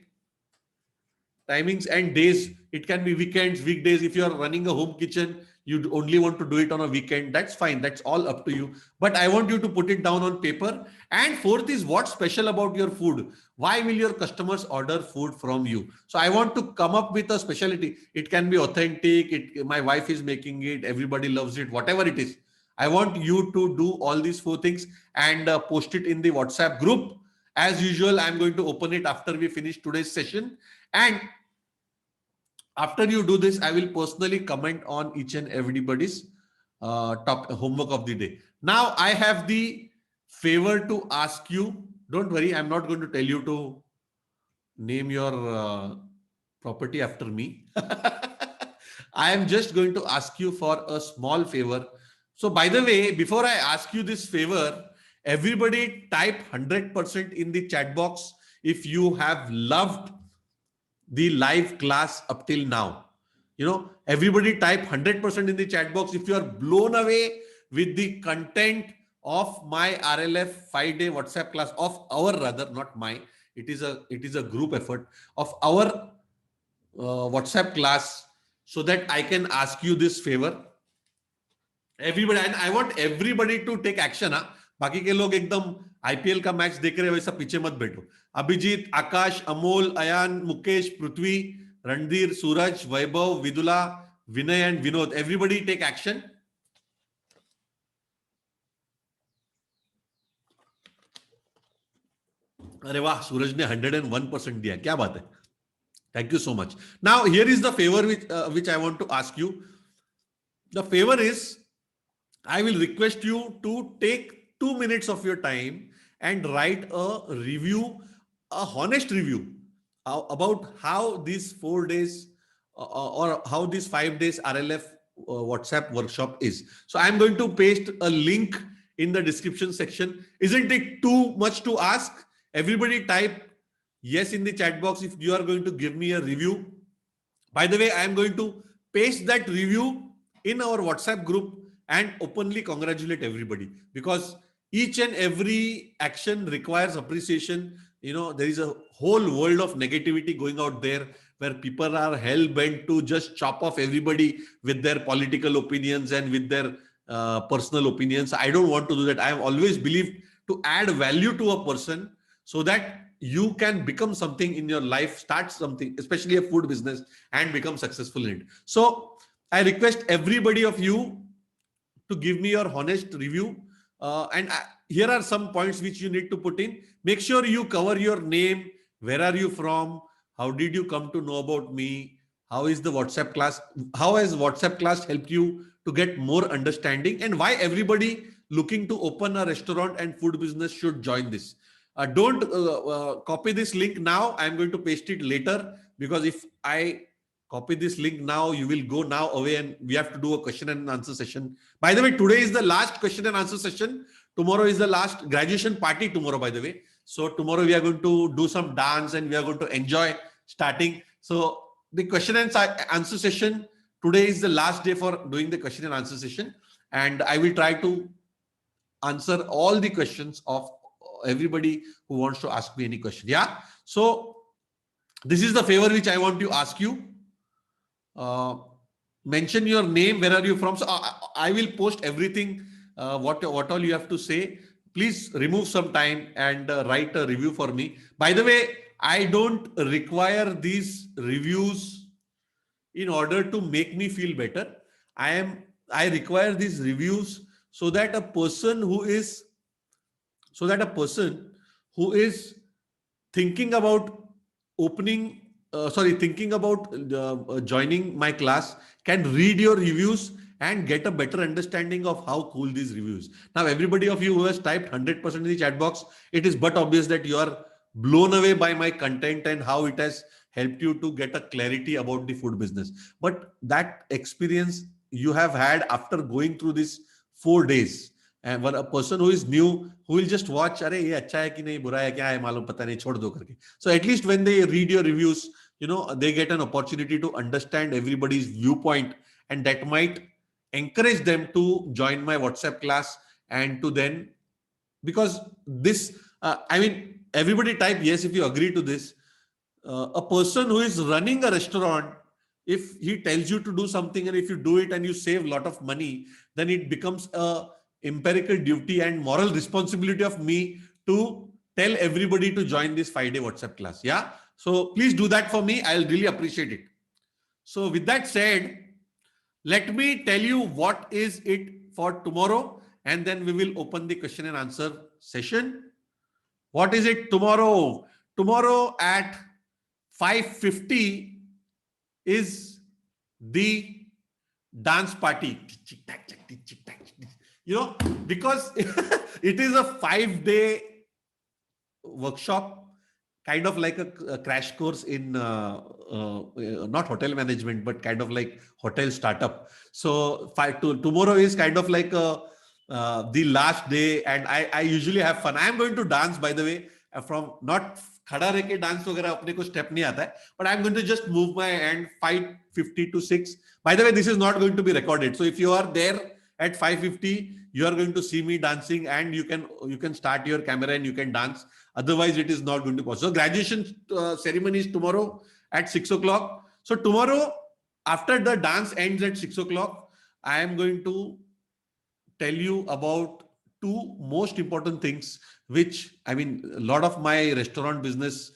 timings and days. It can be weekends, weekdays. If you are running a home kitchen, you only want to do it on a weekend. That's fine. That's all up to you. But I want you to put it down on paper. And 4th is what's special about your food. Why will your customers order food from you? So I want to come up with a specialty. It can be authentic. My wife is making it. Everybody loves it. Whatever it is. I want you to do all these 4 things and post it in the WhatsApp group. As usual, I'm going to open it after we finish today's session. And after you do this, I will personally comment on each and everybody's top homework of the day. Now, I have the favor to ask you. Don't worry, I'm not going to tell you to name your property after me. I am just going to ask you for a small favor. So, by the way, before I ask you this favor, everybody type 100% in the chat box if you have loved the live class up till now. Everybody type 100% in the chat box if you are blown away with the content of my RLF 5-day WhatsApp class, of our, rather not my, it is a group effort of our WhatsApp class, so that I can ask you this favor. Everybody, and I want everybody to take action. बाकी के लोग एकदम IPL का match देख रहे वैसा पीछे मत बैठो. अभिजीत, आकाश, अमोल, अयान, मुकेश, पृथ्वी, रणधीर, सूरज, वैभव, विदुला, विनय and Vinod, everybody take action. अरे वाह, सूरज ने 101% दिया. क्या बात है. Thank you so much. Now here is the favor which I want to ask you. The favor is, I will request you to take 2 minutes of your time and write a review, a honest review about how these 4 days or how these 5 days RLF WhatsApp workshop is. So I'm going to paste a link in the description section. Isn't it too much to ask? Everybody type yes in the chat box if you are going to give me a review. By the way, I am going to paste that review in our WhatsApp group and openly congratulate everybody, because each and every action requires appreciation. There is a whole world of negativity going out there where people are hell bent to just chop off everybody with their political opinions and with their personal opinions. I don't want to do that. I have always believed to add value to a person so that you can become something in your life, start something, especially a food business, and become successful in it. So I request everybody of you to give me your honest review. Here are some points which you need to put in. Make sure you cover your name. Where are you from? How did you come to know about me? How is the WhatsApp class? How has WhatsApp class helped you to get more understanding? And why everybody looking to open a restaurant and food business should join this. Don't copy this link now. I'm going to paste it later, because if I copy this link now, you will go now away and we have to do a question and answer session. By the way, today is the last question and answer session. Tomorrow is the last graduation party tomorrow, by the way. So tomorrow we are going to do some dance and we are going to enjoy starting. So the question and answer session, today is the last day for doing the question and answer session. And I will try to answer all the questions of everybody who wants to ask me any question. Yeah. So this is the favor which I want to ask you. Mention your name, where are you from. So I will post everything, what all you have to say. Please remove some time and write a review for me. By the way, I don't require these reviews in order to make me feel better. I require these reviews so that a person who is thinking about thinking about joining my class can read your reviews and get a better understanding of how cool these reviews. Now, everybody of you who has typed 100% in the chat box, it is but obvious that you are blown away by my content and how it has helped you to get a clarity about the food business. But that experience you have had after going through this 4 days. And when a person who is new, who will just watch, अरे ये अच्छा है कि नहीं, बुरा है क्या है, मालूम पता नहीं, छोड़ दो करके. So at least when they read your reviews, they get an opportunity to understand everybody's viewpoint, and that might encourage them to join my WhatsApp class. And to then, because this, everybody type yes if you agree to this. A person who is running a restaurant, if he tells you to do something and if you do it and you save a lot of money, then it becomes a empirical duty and moral responsibility of me to tell everybody to join this 5-day WhatsApp class. Yeah. So please do that for me. I'll really appreciate it. So with that said, let me tell you what is it for tomorrow, and then we will open the question and answer session. What is it tomorrow? Tomorrow at 5:50 is the dance party. Because it is a 5-day workshop, kind of like a crash course in not hotel management, but kind of like hotel startup. So tomorrow is kind of like the last day, and I usually have fun. I am going to dance, by the way, from not खड़ा रह के dance वगैरह अपने को step नहीं आता है, but I'm going to just move my hand 5:50 to 6. By the way, this is not going to be recorded, so if you are there at 5:50, you are going to see me dancing, and you can start your camera and you can dance. Otherwise, it is not going to possible. So graduation ceremony is tomorrow at 6 o'clock. So tomorrow, after the dance ends at 6 o'clock, I am going to tell you about two most important things, which a lot of my restaurant business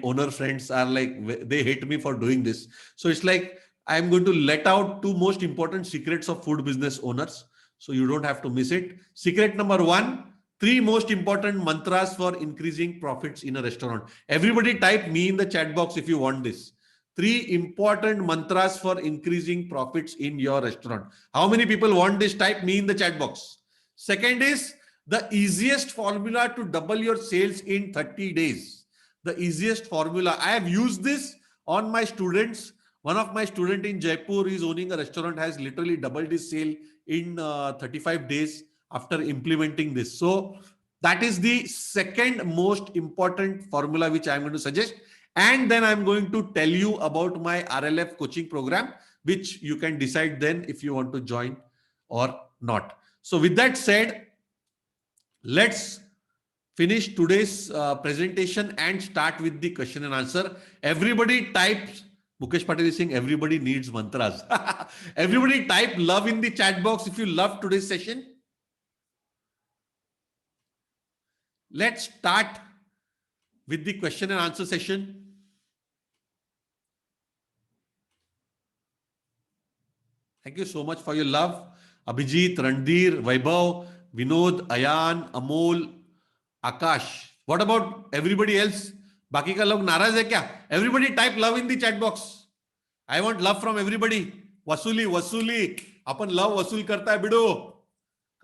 owner friends are like, they hate me for doing this. So it's like, I'm going to let out two most important secrets of food business owners. So you don't have to miss it. Secret number 1, 3 most important mantras for increasing profits in a restaurant. Everybody type me in the chat box if you want this. 3 important mantras for increasing profits in your restaurant. How many people want this? Type me in the chat box. Second is the easiest formula to double your sales in 30 days. The easiest formula. I have used this on my students. One of my students in Jaipur is owning a restaurant, has literally doubled his sale in 35 days after implementing this. So that is the second most important formula which I'm going to suggest. And then I'm going to tell you about my RLF coaching program, which you can decide then if you want to join or not. So with that said, let's finish today's presentation and start with the question and answer. Everybody types, Mukesh Patel is saying everybody needs mantras. Everybody type love in the chat box if you love today's session. Let's start with the question and answer session. Thank you so much for your love. Abhijit, Randir, Vaibhav, Vinod, Ayan, Amol, Akash. What about everybody else? बाकी का लोग नाराज है क्या? Everybody type love in the chat box. I want love from everybody. वसूली वसूली अपन love वसूल करता है BDO.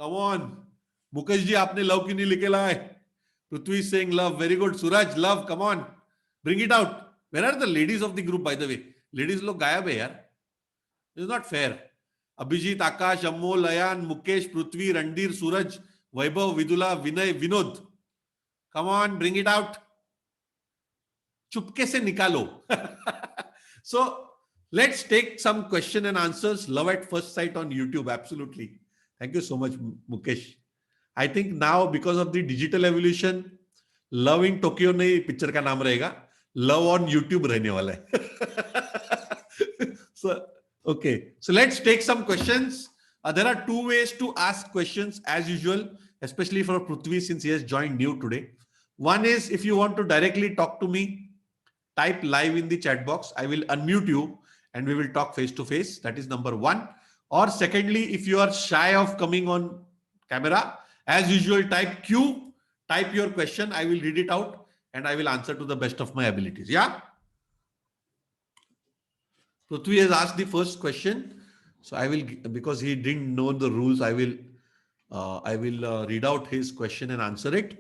Come on. Mukesh ji आपने लव क्यों नहीं लिखे लाए? Prithvi is saying love. Very good. Suraj, love. Come on. Bring it out. Where are the ladies of the group, by the way? Ladies लोग गायब है यार. This is not fair. Abhijit, Akash, Amol, Ayan, Mukesh, Prithvi, Randir, Suraj, Vaibhav, Vidula, Vinay, Vinod. Come on, bring it out. चुपके से निकालो. So let's take some question and answers. Love at first sight on YouTube. Absolutely. Thank you so much, Mukesh. I think now because of the digital evolution, Love in Tokyo नहीं picture का नाम रहेगा. Love on YouTube रहने वाला है. So okay, so let's take some questions. There are two ways to ask questions as usual, especially for Prithvi since he has joined new today. One is if you want to directly talk to me, type live in the chat box. I will unmute you and we will talk face to face. That is number one. Or secondly, if you are shy of coming on camera, as usual, type Q, type your question. I will read it out and I will answer to the best of my abilities. Yeah. Prithvi has asked the first question. So I will, because he didn't know the rules, I will read out his question and answer it.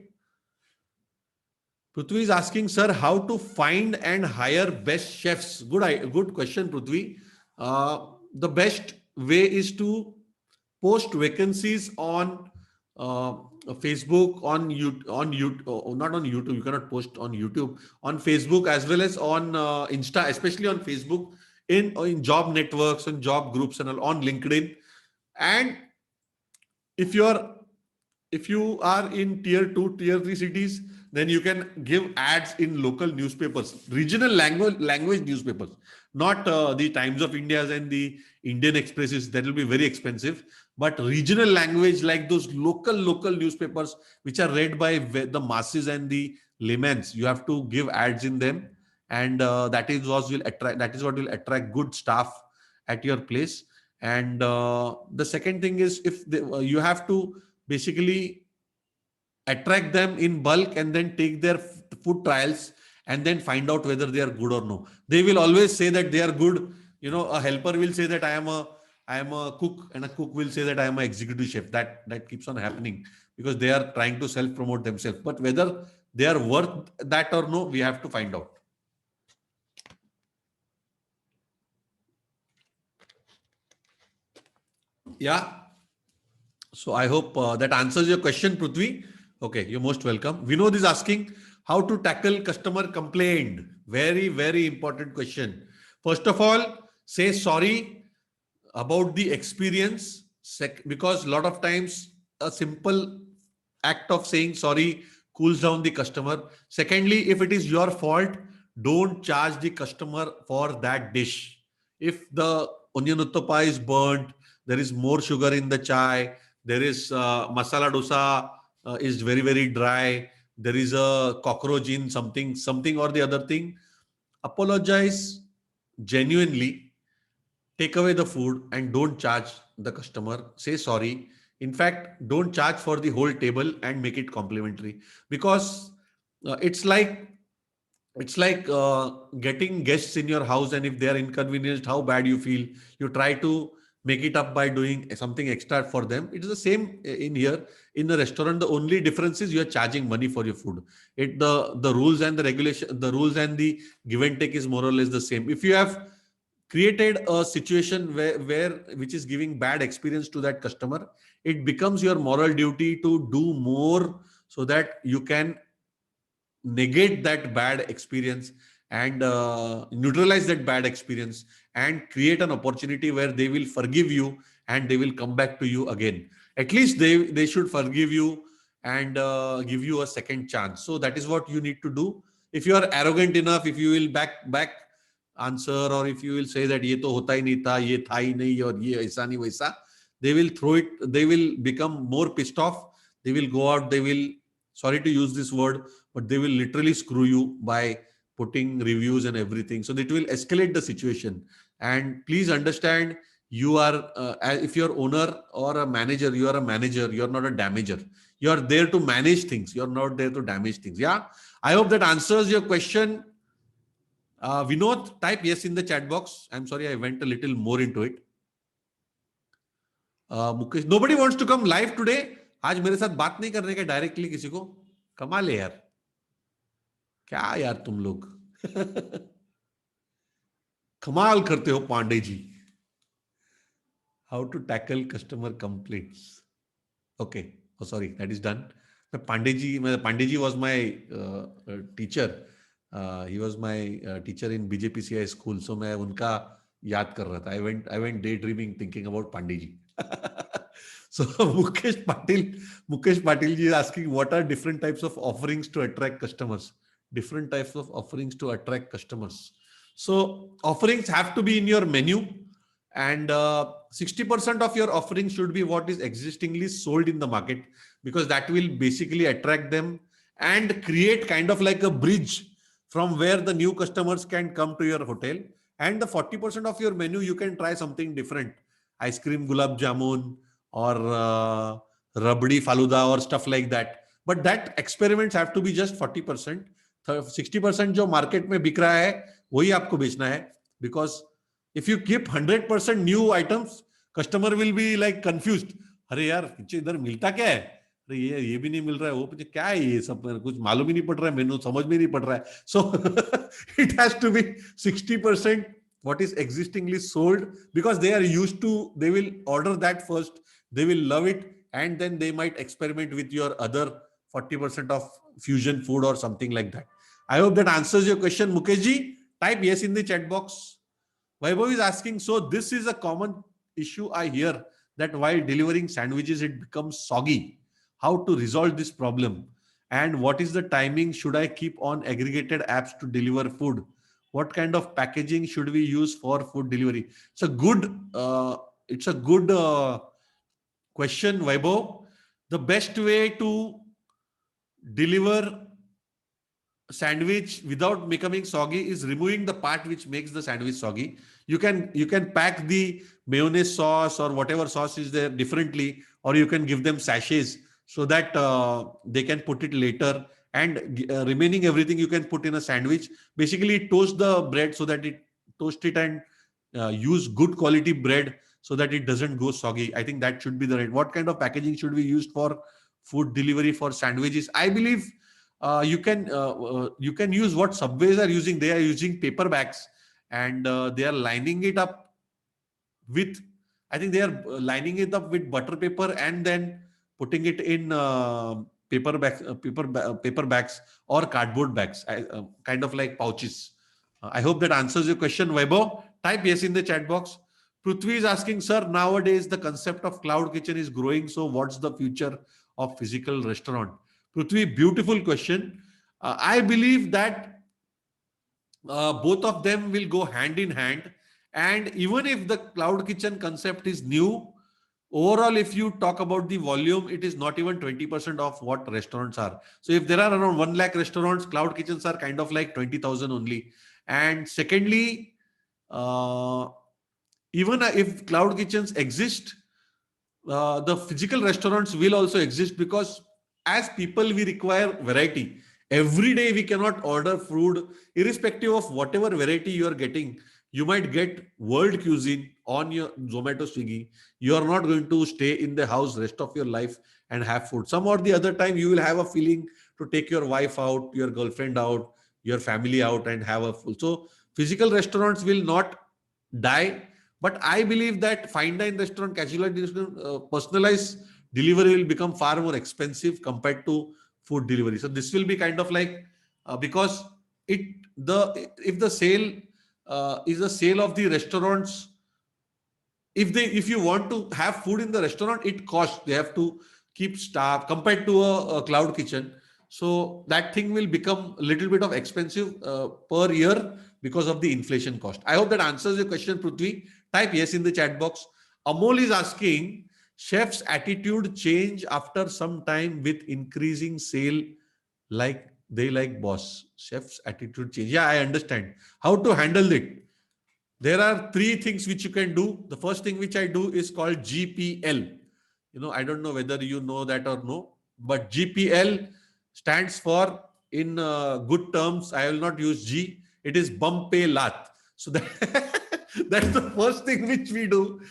Prithvi is asking, sir, how to find and hire best chefs? Good question, Prithvi. The best way is to post vacancies on Facebook, on YouTube, not on YouTube. You cannot post on YouTube, on Facebook as well as on Insta, especially on Facebook, in job networks and job groups and on LinkedIn. And if you are in tier 2, tier 3 cities, then you can give ads in local newspapers, regional language newspapers, not the Times of India's and the Indian Expresses. That will be very expensive. But regional language, like those local newspapers, which are read by the masses and the laymen, you have to give ads in them, and that is what will attract good staff at your place. And the second thing is, if you have to basically attract them in bulk and then take their food trials and then find out whether they are good or no. They will always say that they are good. You know, a helper will say that I am a cook, and a cook will say that I am an executive chef. That keeps on happening because they are trying to self-promote themselves. But whether they are worth that or no, we have to find out. Yeah. So I hope that answers your question, Prithvi. Okay, you're most welcome. Vinod is asking how to tackle customer complaint. Very, very important question. First of all, say sorry about the experience, because a lot of times a simple act of saying sorry cools down the customer. Secondly, if it is your fault, don't charge the customer for that dish. If the onion uttapa is burnt, there is more sugar in the chai, there is masala dosa is very, very dry, there is a cockroach in something or the other thing, apologize genuinely, take away the food and don't charge the customer. Say sorry. In fact, don't charge for the whole table and make it complimentary, because it's like getting guests in your house, and if they are inconvenienced, how bad you feel. You try to make it up by doing something extra for them. It is the same in here in the restaurant. The only difference is you are charging money for your food. The rules and the regulation, the rules and the give and take is more or less the same. If you have created a situation where which is giving bad experience to that customer, it becomes your moral duty to do more so that you can negate that bad experience and neutralize that bad experience and create an opportunity where they will forgive you and they will come back to you again. At least they should forgive you and give you a second chance. So that is what you need to do. If you are arrogant enough, if you will back answer, or if you will say that ye to hota hi nahi tha, ye tha hi nahi, or ye aisa nahi waisa, they will throw it, they will become more pissed off. They will go out, they will, sorry to use this word, but they will literally screw you by putting reviews and everything. So it will escalate the situation. And please understand, You are, if you're owner or a manager, you are a manager. You're not a damager. You're there to manage things. You're not there to damage things. Yeah. I hope that answers your question. Vinod, type yes in the chat box. I'm sorry, I went a little more into it. Mukesh, nobody wants to come live today. आज मेरे साथ बात नहीं करने का directly किसी को. कमाल है यार. क्या यार तुम लोग. कमाल करते हो Pandey ji. How to tackle customer complaints. Okay. Oh, sorry, that is done. Pandey ji was my teacher. He was my teacher in BJPCI school. So मैं उनका याद कर रहा था. I went daydreaming thinking about Pandey ji. So Mukesh Patil ji is asking, what are different types of offerings to attract customers? Different types of offerings to attract customers. So offerings have to be in your menu, and 60% of your offering should be what is existingly sold in the market, because that will basically attract them and create kind of like a bridge from where the new customers can come to your hotel. And the 40% of your menu, you can try something different. Ice cream, gulab jamun, or rabdi faluda or stuff like that. But that experiments have to be just 40%. 60% जो market में बिक रहा है वही आपको बेचना है. Because if you keep 100% new items, customer will be like confused. अरे यार पीछे इधर मिलता क्या है? अरे ये भी नहीं मिल रहा है, वो पीछे क्या है, ये सब कुछ मालूम ही नहीं पड़ रहा है, मेनू समझ में नहीं पड़ रहा है. So it has to be 60% what is existingly sold, because they are used to, they will order that first, they will love it, and then they might experiment with your other 40% of fusion food or something like that. I hope that answers your question. Mukesh ji, type yes in the chat box. Vaibhav is asking, so this is a common issue I hear, that while delivering sandwiches, it becomes soggy. How to resolve this problem? And what is the timing? Should I keep on aggregated apps to deliver food? What kind of packaging should we use for food delivery? It's a good question, Vaibhav. The best way to deliver sandwich without becoming soggy is removing the part which makes the sandwich soggy. You can pack the mayonnaise sauce or whatever sauce is there differently, or you can give them sachets so that they can put it later, and remaining everything you can put in a sandwich. Basically toast the bread so that it toast it, and use good quality bread so that it doesn't go soggy. I think that should be the right. What kind of packaging should we use for food delivery for sandwiches? I believe you can use what Subways are using. They are using paper bags, and they are lining it up with, I think they are lining it up with butter paper and then putting it in paper bags or cardboard bags, kind of like pouches. I hope that answers your question, Vaibhav. Type yes in the chat box. Prithvi is asking, sir, nowadays the concept of cloud kitchen is growing. So what's the future of physical restaurant? Prithvi, beautiful question. I believe that both of them will go hand in hand. And even if the cloud kitchen concept is new, overall, if you talk about the volume, it is not even 20% of what restaurants are. So if there are around 1 lakh restaurants, cloud kitchens are kind of like 20,000 only. And secondly, even if cloud kitchens exist, the physical restaurants will also exist, because as people, we require variety. Every day we cannot order food irrespective of whatever variety you are getting. You might get world cuisine on your Zomato, Swiggy. You are not going to stay in the house rest of your life and have food. Some or the other time you will have a feeling to take your wife out, your girlfriend out, your family out, and have a full. So physical restaurants will not die, but I believe that fine dine restaurant, casual restaurant, personalized delivery will become far more expensive compared to food delivery. So this will be kind of like, because if the sale is the sale of the restaurants, if you want to have food in the restaurant, it costs. They have to keep staff compared to a cloud kitchen. So that thing will become a little bit of expensive per year because of the inflation cost. I hope that answers your question, Prithvi. Type yes in the chat box. Amol is asking, chef's attitude change after some time with increasing sale, like they like boss. Chef's attitude change. Yeah, I understand. How to handle it? There are three things which you can do. The first thing which I do is called GPL. I don't know whether you know that or no, but GPL stands for, in good terms, I will not use G, it is bum pay lat. So that, that's the first thing which we do.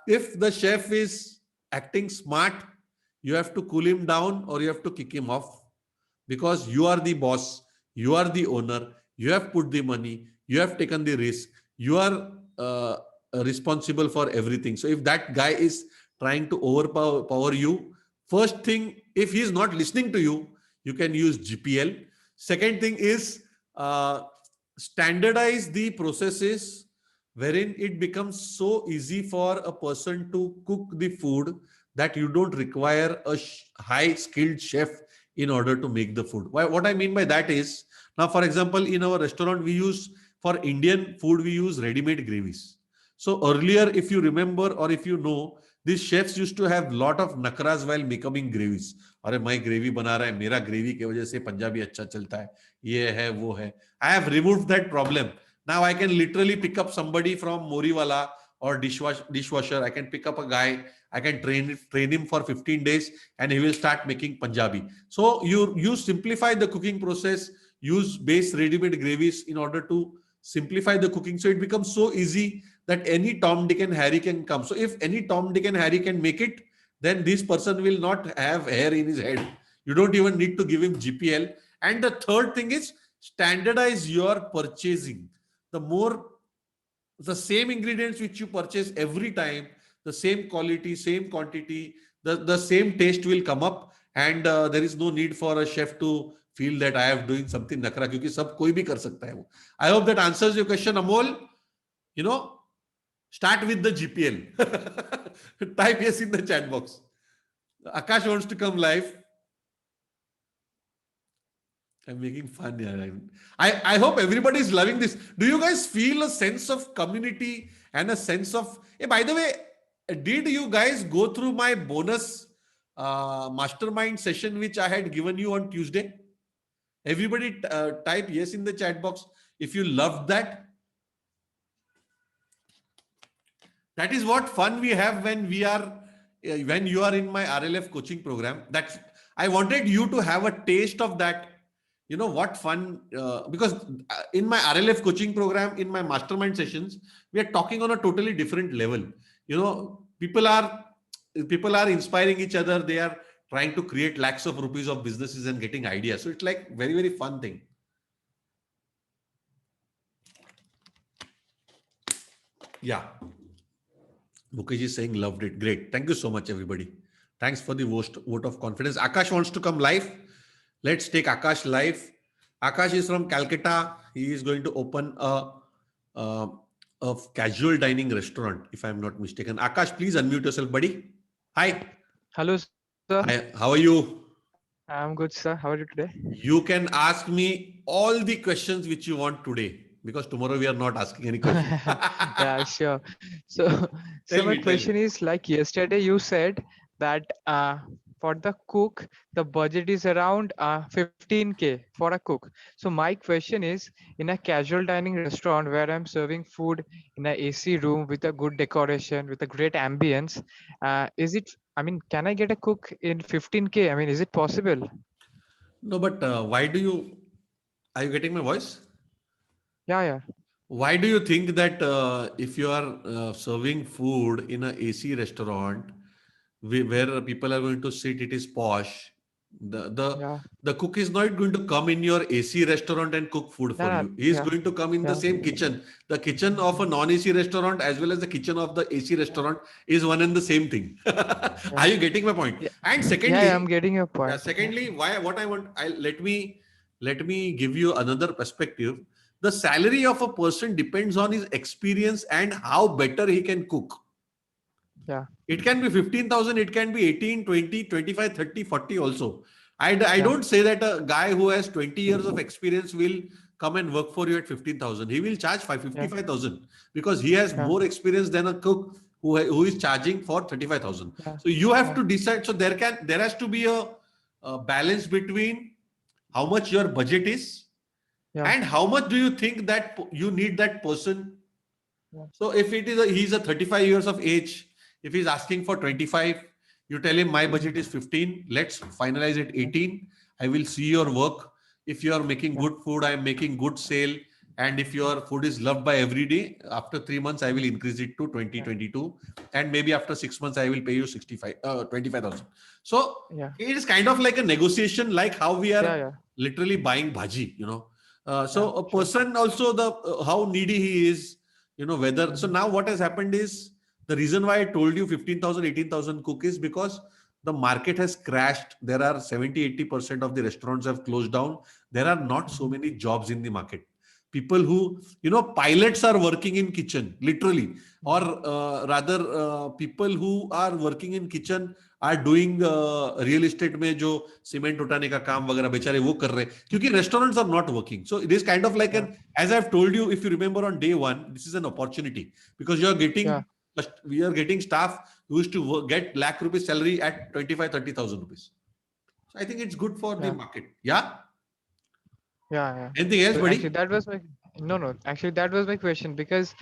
If the chef is acting smart, you have to cool him down or you have to kick him off, because you are the boss, you are the owner, you have put the money, you have taken the risk, you are responsible for everything. So if that guy is trying to overpower you, first thing, if he is not listening to you, you can use GPL. Second thing is, standardize the processes wherein it becomes so easy for a person to cook the food that you don't require a high skilled chef in order to make the food. What I mean by that is, now, for example, in our restaurant, we use, for Indian food, we use ready-made gravies. So earlier, if you remember or if you know, these chefs used to have lot of nakras while becoming gravies. अरे मैं gravy बना रहा है, मेरा gravy की वजह से पंजाबी अच्छा चलता है, ये है वो है. I have removed that problem. Now I can literally pick up somebody from Moriwala or dishwasher. I can pick up a guy. I can train him for 15 days and he will start making Punjabi. So you simplify the cooking process, use base ready-made gravies in order to simplify the cooking. So it becomes so easy that any Tom, Dick and Harry can come. So if any Tom, Dick and Harry can make it, then this person will not have hair in his head. You don't even need to give him GPL. And the third thing is, standardize your purchasing. The same ingredients which you purchase every time, the same quality, same quantity, the same taste will come up, and there is no need for a chef to feel that I am doing something nakra, क्योंकि सब कोई भी कर सकता है वो. I hope that answers your question, Amol. Start with the GPL. Type yes in the chat box. Akash wants to come live. I'm making fun here. I hope everybody is loving this. Do you guys feel a sense of community and a sense of... Hey, by the way, did you guys go through my bonus mastermind session which I had given you on Tuesday? Everybody type yes in the chat box if you loved that. That is what fun we have when you are in my RLF coaching program. I wanted you to have a taste of that. What fun, because in my RLF coaching program, in my mastermind sessions, we are talking on a totally different level. People are inspiring each other. They are trying to create lakhs of rupees of businesses and getting ideas. So it's like very, very fun thing. Yeah. Mukesh is saying loved it. Great. Thank you so much, everybody. Thanks for the vote of confidence. Akash wants to come live. Let's take Akash live. Akash is from Calcutta. He is going to open a casual dining restaurant, if I'm not mistaken. Akash, please unmute yourself, buddy. Hi. Hello, sir. Hi. How are you? I'm good, sir. How are you today? You can ask me all the questions which you want today, because tomorrow we are not asking any questions. Yeah, sure. So my question is, like yesterday you said that for the cook, the budget is around 15K for a cook. So my question is, in a casual dining restaurant where I'm serving food in a AC room with a good decoration, with a great ambience, can I get a cook in 15K? I mean, is it possible? No, but are you getting my voice? Yeah. Why do you think that if you are serving food in an AC restaurant where people are going to sit, it is posh, the cook is not going to come in your AC restaurant and cook food for you. He is going to come in the same kitchen. The kitchen of a non-AC restaurant as well as the kitchen of the AC restaurant is one and the same thing. Are you getting my point? Yeah. And secondly, I'm getting your point. Secondly, let me give you another perspective. The salary of a person depends on his experience and how better he can cook. Yeah. It can be 15,000, it can be 18, 20, 25, 30, 40 also. I don't say that a guy who has 20 years of experience will come and work for you at 15,000. He will charge 55,000 because he has more experience than a cook who is charging for 35,000. So you have to decide. So there has to be a balance between how much your budget is and how much do you think that you need that person Yeah. So if he's a 35 years of age, if he's asking for 25, you tell him my budget is 15. Let's finalize it 18. I will see your work. If you are making Yeah. good food, I am making good sale. And if your food is loved by every day, after 3 months, I will increase it to 20, Yeah. 22. And maybe after 6 months, I will pay you 25,000. So Yeah. it is kind of like a negotiation, like how we are Yeah. Yeah. literally buying bhaji. Yeah. So a Sure. person also, the how needy he is, whether. So Mhm. now what has happened is, the reason why I told you 15,000, 18,000 cook is because the market has crashed. There are 70-80% of the restaurants have closed down. There are not so Mhm. many jobs in the market. People who, pilots are working in kitchen, literally, or Mhm. rather, people who are working in kitchen are doing real estate में जो cement उठाने का काम वगैरह बेचारे वो कर रहे हैं, क्योंकि restaurants are not working. So it is kind of like Yeah. an, as I've told you, if you remember on day one, this is an opportunity, because you are Yeah. getting, we are getting staff who used to get lakh rupees salary at 25-30,000 rupees. So I think it's good for the Yeah. market. Yeah. Yeah. Yeah. Anything else, So actually, buddy? that was my no. Actually, that was my question because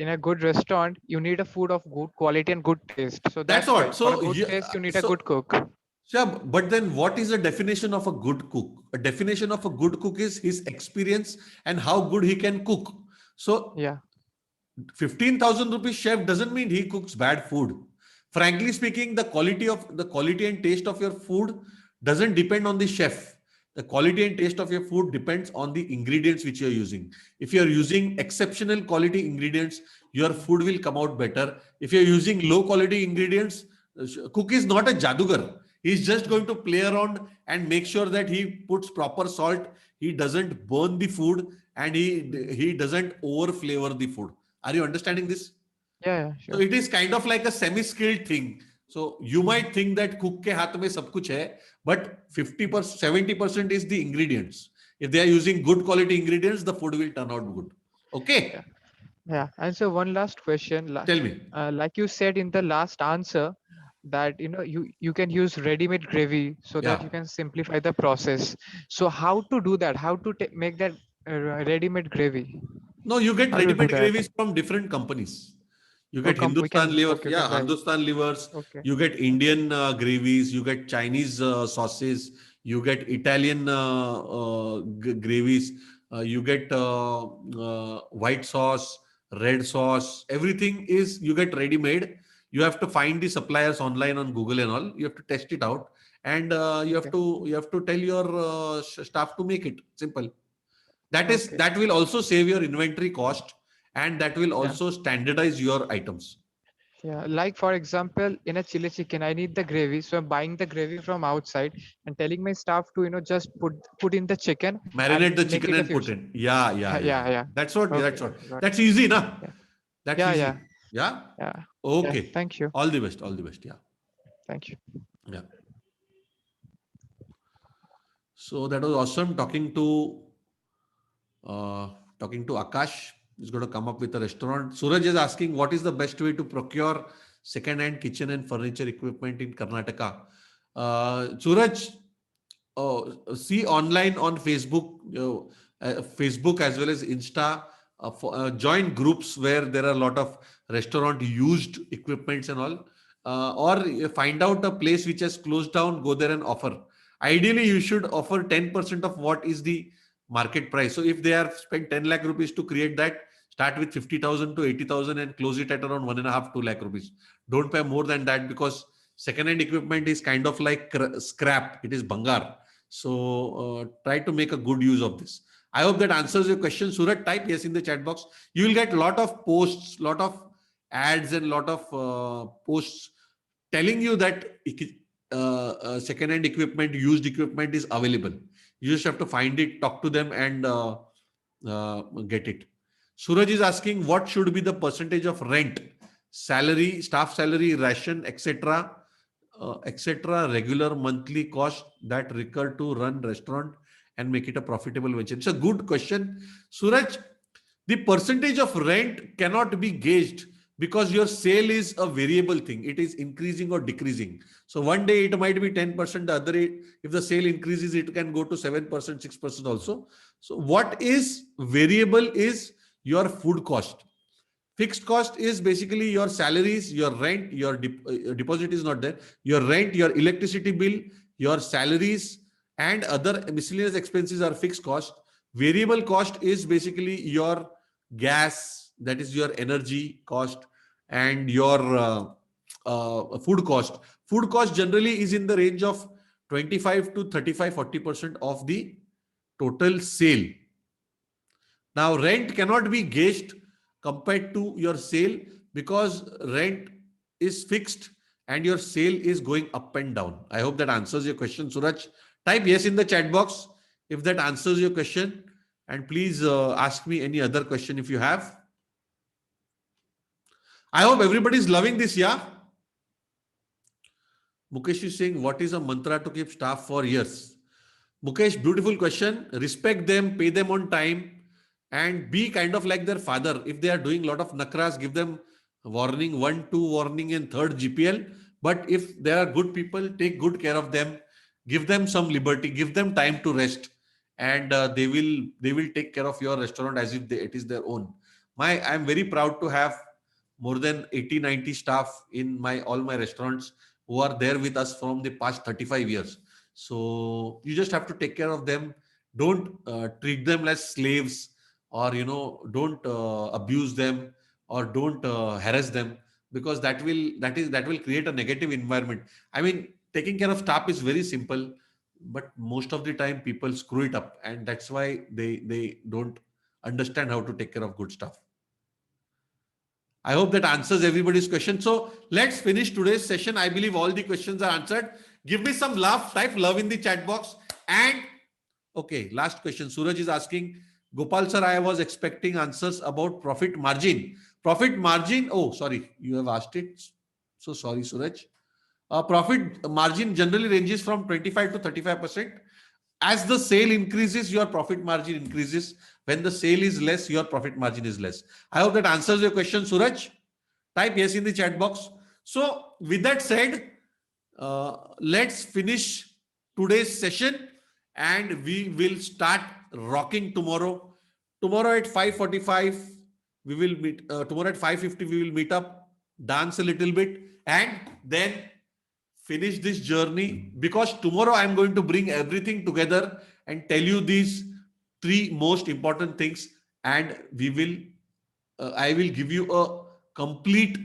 in a good restaurant, you need a food of good quality and good taste. So That's that's why what. for a So good yeah, taste, you need a so good cook. yeah, but then what is the definition of a good cook? A definition of a good cook is his experience and how good he can cook. So Yeah. 15,000 rupees chef doesn't mean he cooks bad food. Frankly speaking, the quality and taste of your food doesn't depend on the chef. The quality and taste of your food depends on the ingredients which you're using. If you're using exceptional quality ingredients, your food will come out better. If you're using low quality ingredients, cook is not a jadugar. He's just going to play around and make sure that he puts proper salt. He doesn't burn the food, and he doesn't over flavor the food. Are you understanding this? Yeah. Yeah. So Sure. it is kind of like a semi-skilled thing. So you Mhm. might think that cook ke haath mein sab kuch hai, but 50%, 70% is the ingredients. If they are using good quality ingredients, the food will turn out good. Yeah. Okay, Yeah. And so one last question, tell me. like you said in the last answer, that you can use ready-made gravy so that Yeah. you can simplify the process. So how to do that? How to make that ready-made gravy? No, you get How to do ready-made that? gravies from different companies. You Or get we can Hindustan livers, okay, you yeah, can buy. Hindustan livers. Okay. You get Indian gravies. You get Chinese sauces. You get Italian gravies. You get white sauce, red sauce. Everything is, you get ready-made. You have to find the suppliers online on Google and all. You have to test it out, and Okay. you have to tell your staff to make it simple. Okay. That will also save your inventory cost, and that will Yeah. also standardize your items. Yeah. Like for example, in a chili chicken, I need the gravy. So I'm buying the gravy from outside and telling my staff to, just put in the chicken and Marinate the make chicken it a and few. put in. Yeah, yeah, yeah, Yeah. yeah. Yeah. That's what. Okay. That's what. Okay. Got it. That's easy, na? Yeah. That's Yeah. Yeah. easy. Yeah. Yeah. Yeah. Okay. Thank you. All the best. All the best. Yeah. Thank you. Yeah. So that was awesome uh, talking to Akash. He's going to come up with a restaurant. Suraj is asking, what is the best way to procure second-hand kitchen and furniture equipment in Karnataka? Suraj, see online on Facebook, Facebook as well as Insta. Join groups where there are a lot of restaurant used equipments and all, or find out a place which has closed down. Go there and offer. Ideally, you should offer 10% of what is the market price. So if they have spent 10 lakh rupees to create that, start with 50,000 to 80,000 and close it at around 1.5-2 lakh rupees. Don't pay more than that, because second-hand equipment is kind of like scrap. It is bangar. So try to make a good use of this. I hope that answers your question. Surat, type yes in the chat box. You will get a lot of posts, lot of ads, and lot of posts telling you that second-hand equipment, used equipment is available. You just have to find it, talk to them, and get it. Suraj is asking, what should be the percentage of rent, salary, staff salary, ration, etc., regular monthly cost that recur to run restaurant and make it a profitable venture? It's a good question, Suraj. The percentage of rent cannot be gauged, because your sale is a variable thing. It is increasing or decreasing. So one day it might be 10%, the other day, if the sale increases, it can go to 7%, 6% also. So what is variable is your food cost. Fixed cost is basically your salaries, your rent, your deposit is not there, your rent, your electricity bill, your salaries, and other miscellaneous expenses are fixed cost. Variable cost is basically your gas, that is your energy cost, and your food cost. Food cost generally is in the range of 25 to 35, 40% of the total sale. Now, rent cannot be gauged compared to your sale because rent is fixed and your sale is going up and down. I hope that answers your question, Suraj. Type yes in the chat box if that answers your question, and please ask me any other question if you have. I hope everybody is loving this, yeah? Mukesh is saying, what is a mantra to keep staff for years? Mukesh, beautiful question. Respect them, pay them on time, and be kind of like their father. If they are doing a lot of nakras, give them warning 1, 2 warning, and third GPL. But if they are good people, take good care of them, give them some liberty, give them time to rest, and they will take care of your restaurant as if it is their own. I'm very proud to have more than 80, 90 staff in all my restaurants who are there with us from the past 35 years. So you just have to take care of them. Don't treat them as slaves, or don't abuse them, or don't harass them, because that will create a negative environment. I mean, taking care of staff is very simple, but most of the time people screw it up, and that's why they don't understand how to take care of good stuff. I hope that answers everybody's question. So let's finish today's session. I believe all the questions are answered. Give me some love. Type love in the chat box. And okay, last question. Suraj is asking, Gopal sir, I was expecting answers about profit margin. Profit margin. Oh, sorry, you have asked it. So sorry, Suraj. Profit margin generally ranges from 25 to 35%. As the sale increases, your profit margin increases. When the sale is less, your profit margin is less. I hope that answers your question, Suraj. Type yes in the chat box. So with that said, let's finish today's session, and we will start rocking tomorrow. Tomorrow at 5:45, we will meet. Tomorrow at 5:50, we will meet up, dance a little bit, and then finish this journey, because tomorrow I'm going to bring everything together and tell you these 3 most important things, and I will give you a complete,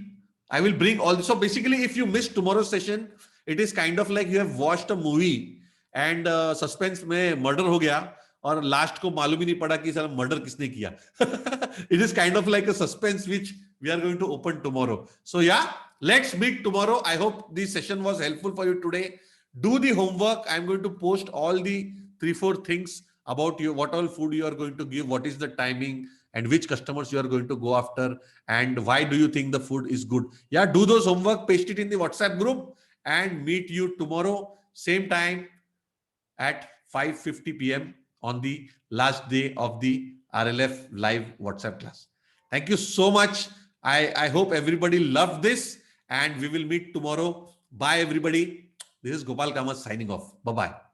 I will bring all this. So basically, if you miss tomorrow's session, it is kind of like you have watched a movie and suspense में murder हो गया और last को मालूम ही नहीं पड़ा कि साला murder किसने किया. It is kind of like a suspense which we are going to open tomorrow. So yeah, let's meet tomorrow. I hope this session was helpful for you today. Do the homework. I'm going to post all the 3-4 things about you, what all food you are going to give, what is the timing, and which customers you are going to go after, and why do you think the food is good. Yeah, do those homework, paste it in the WhatsApp group, and meet you tomorrow, same time at 5:50 p.m. on the last day of the RLF live WhatsApp class. Thank you so much. I hope everybody loved this, and we will meet tomorrow. Bye, everybody. This is Gopal Kamath signing off. Bye-bye.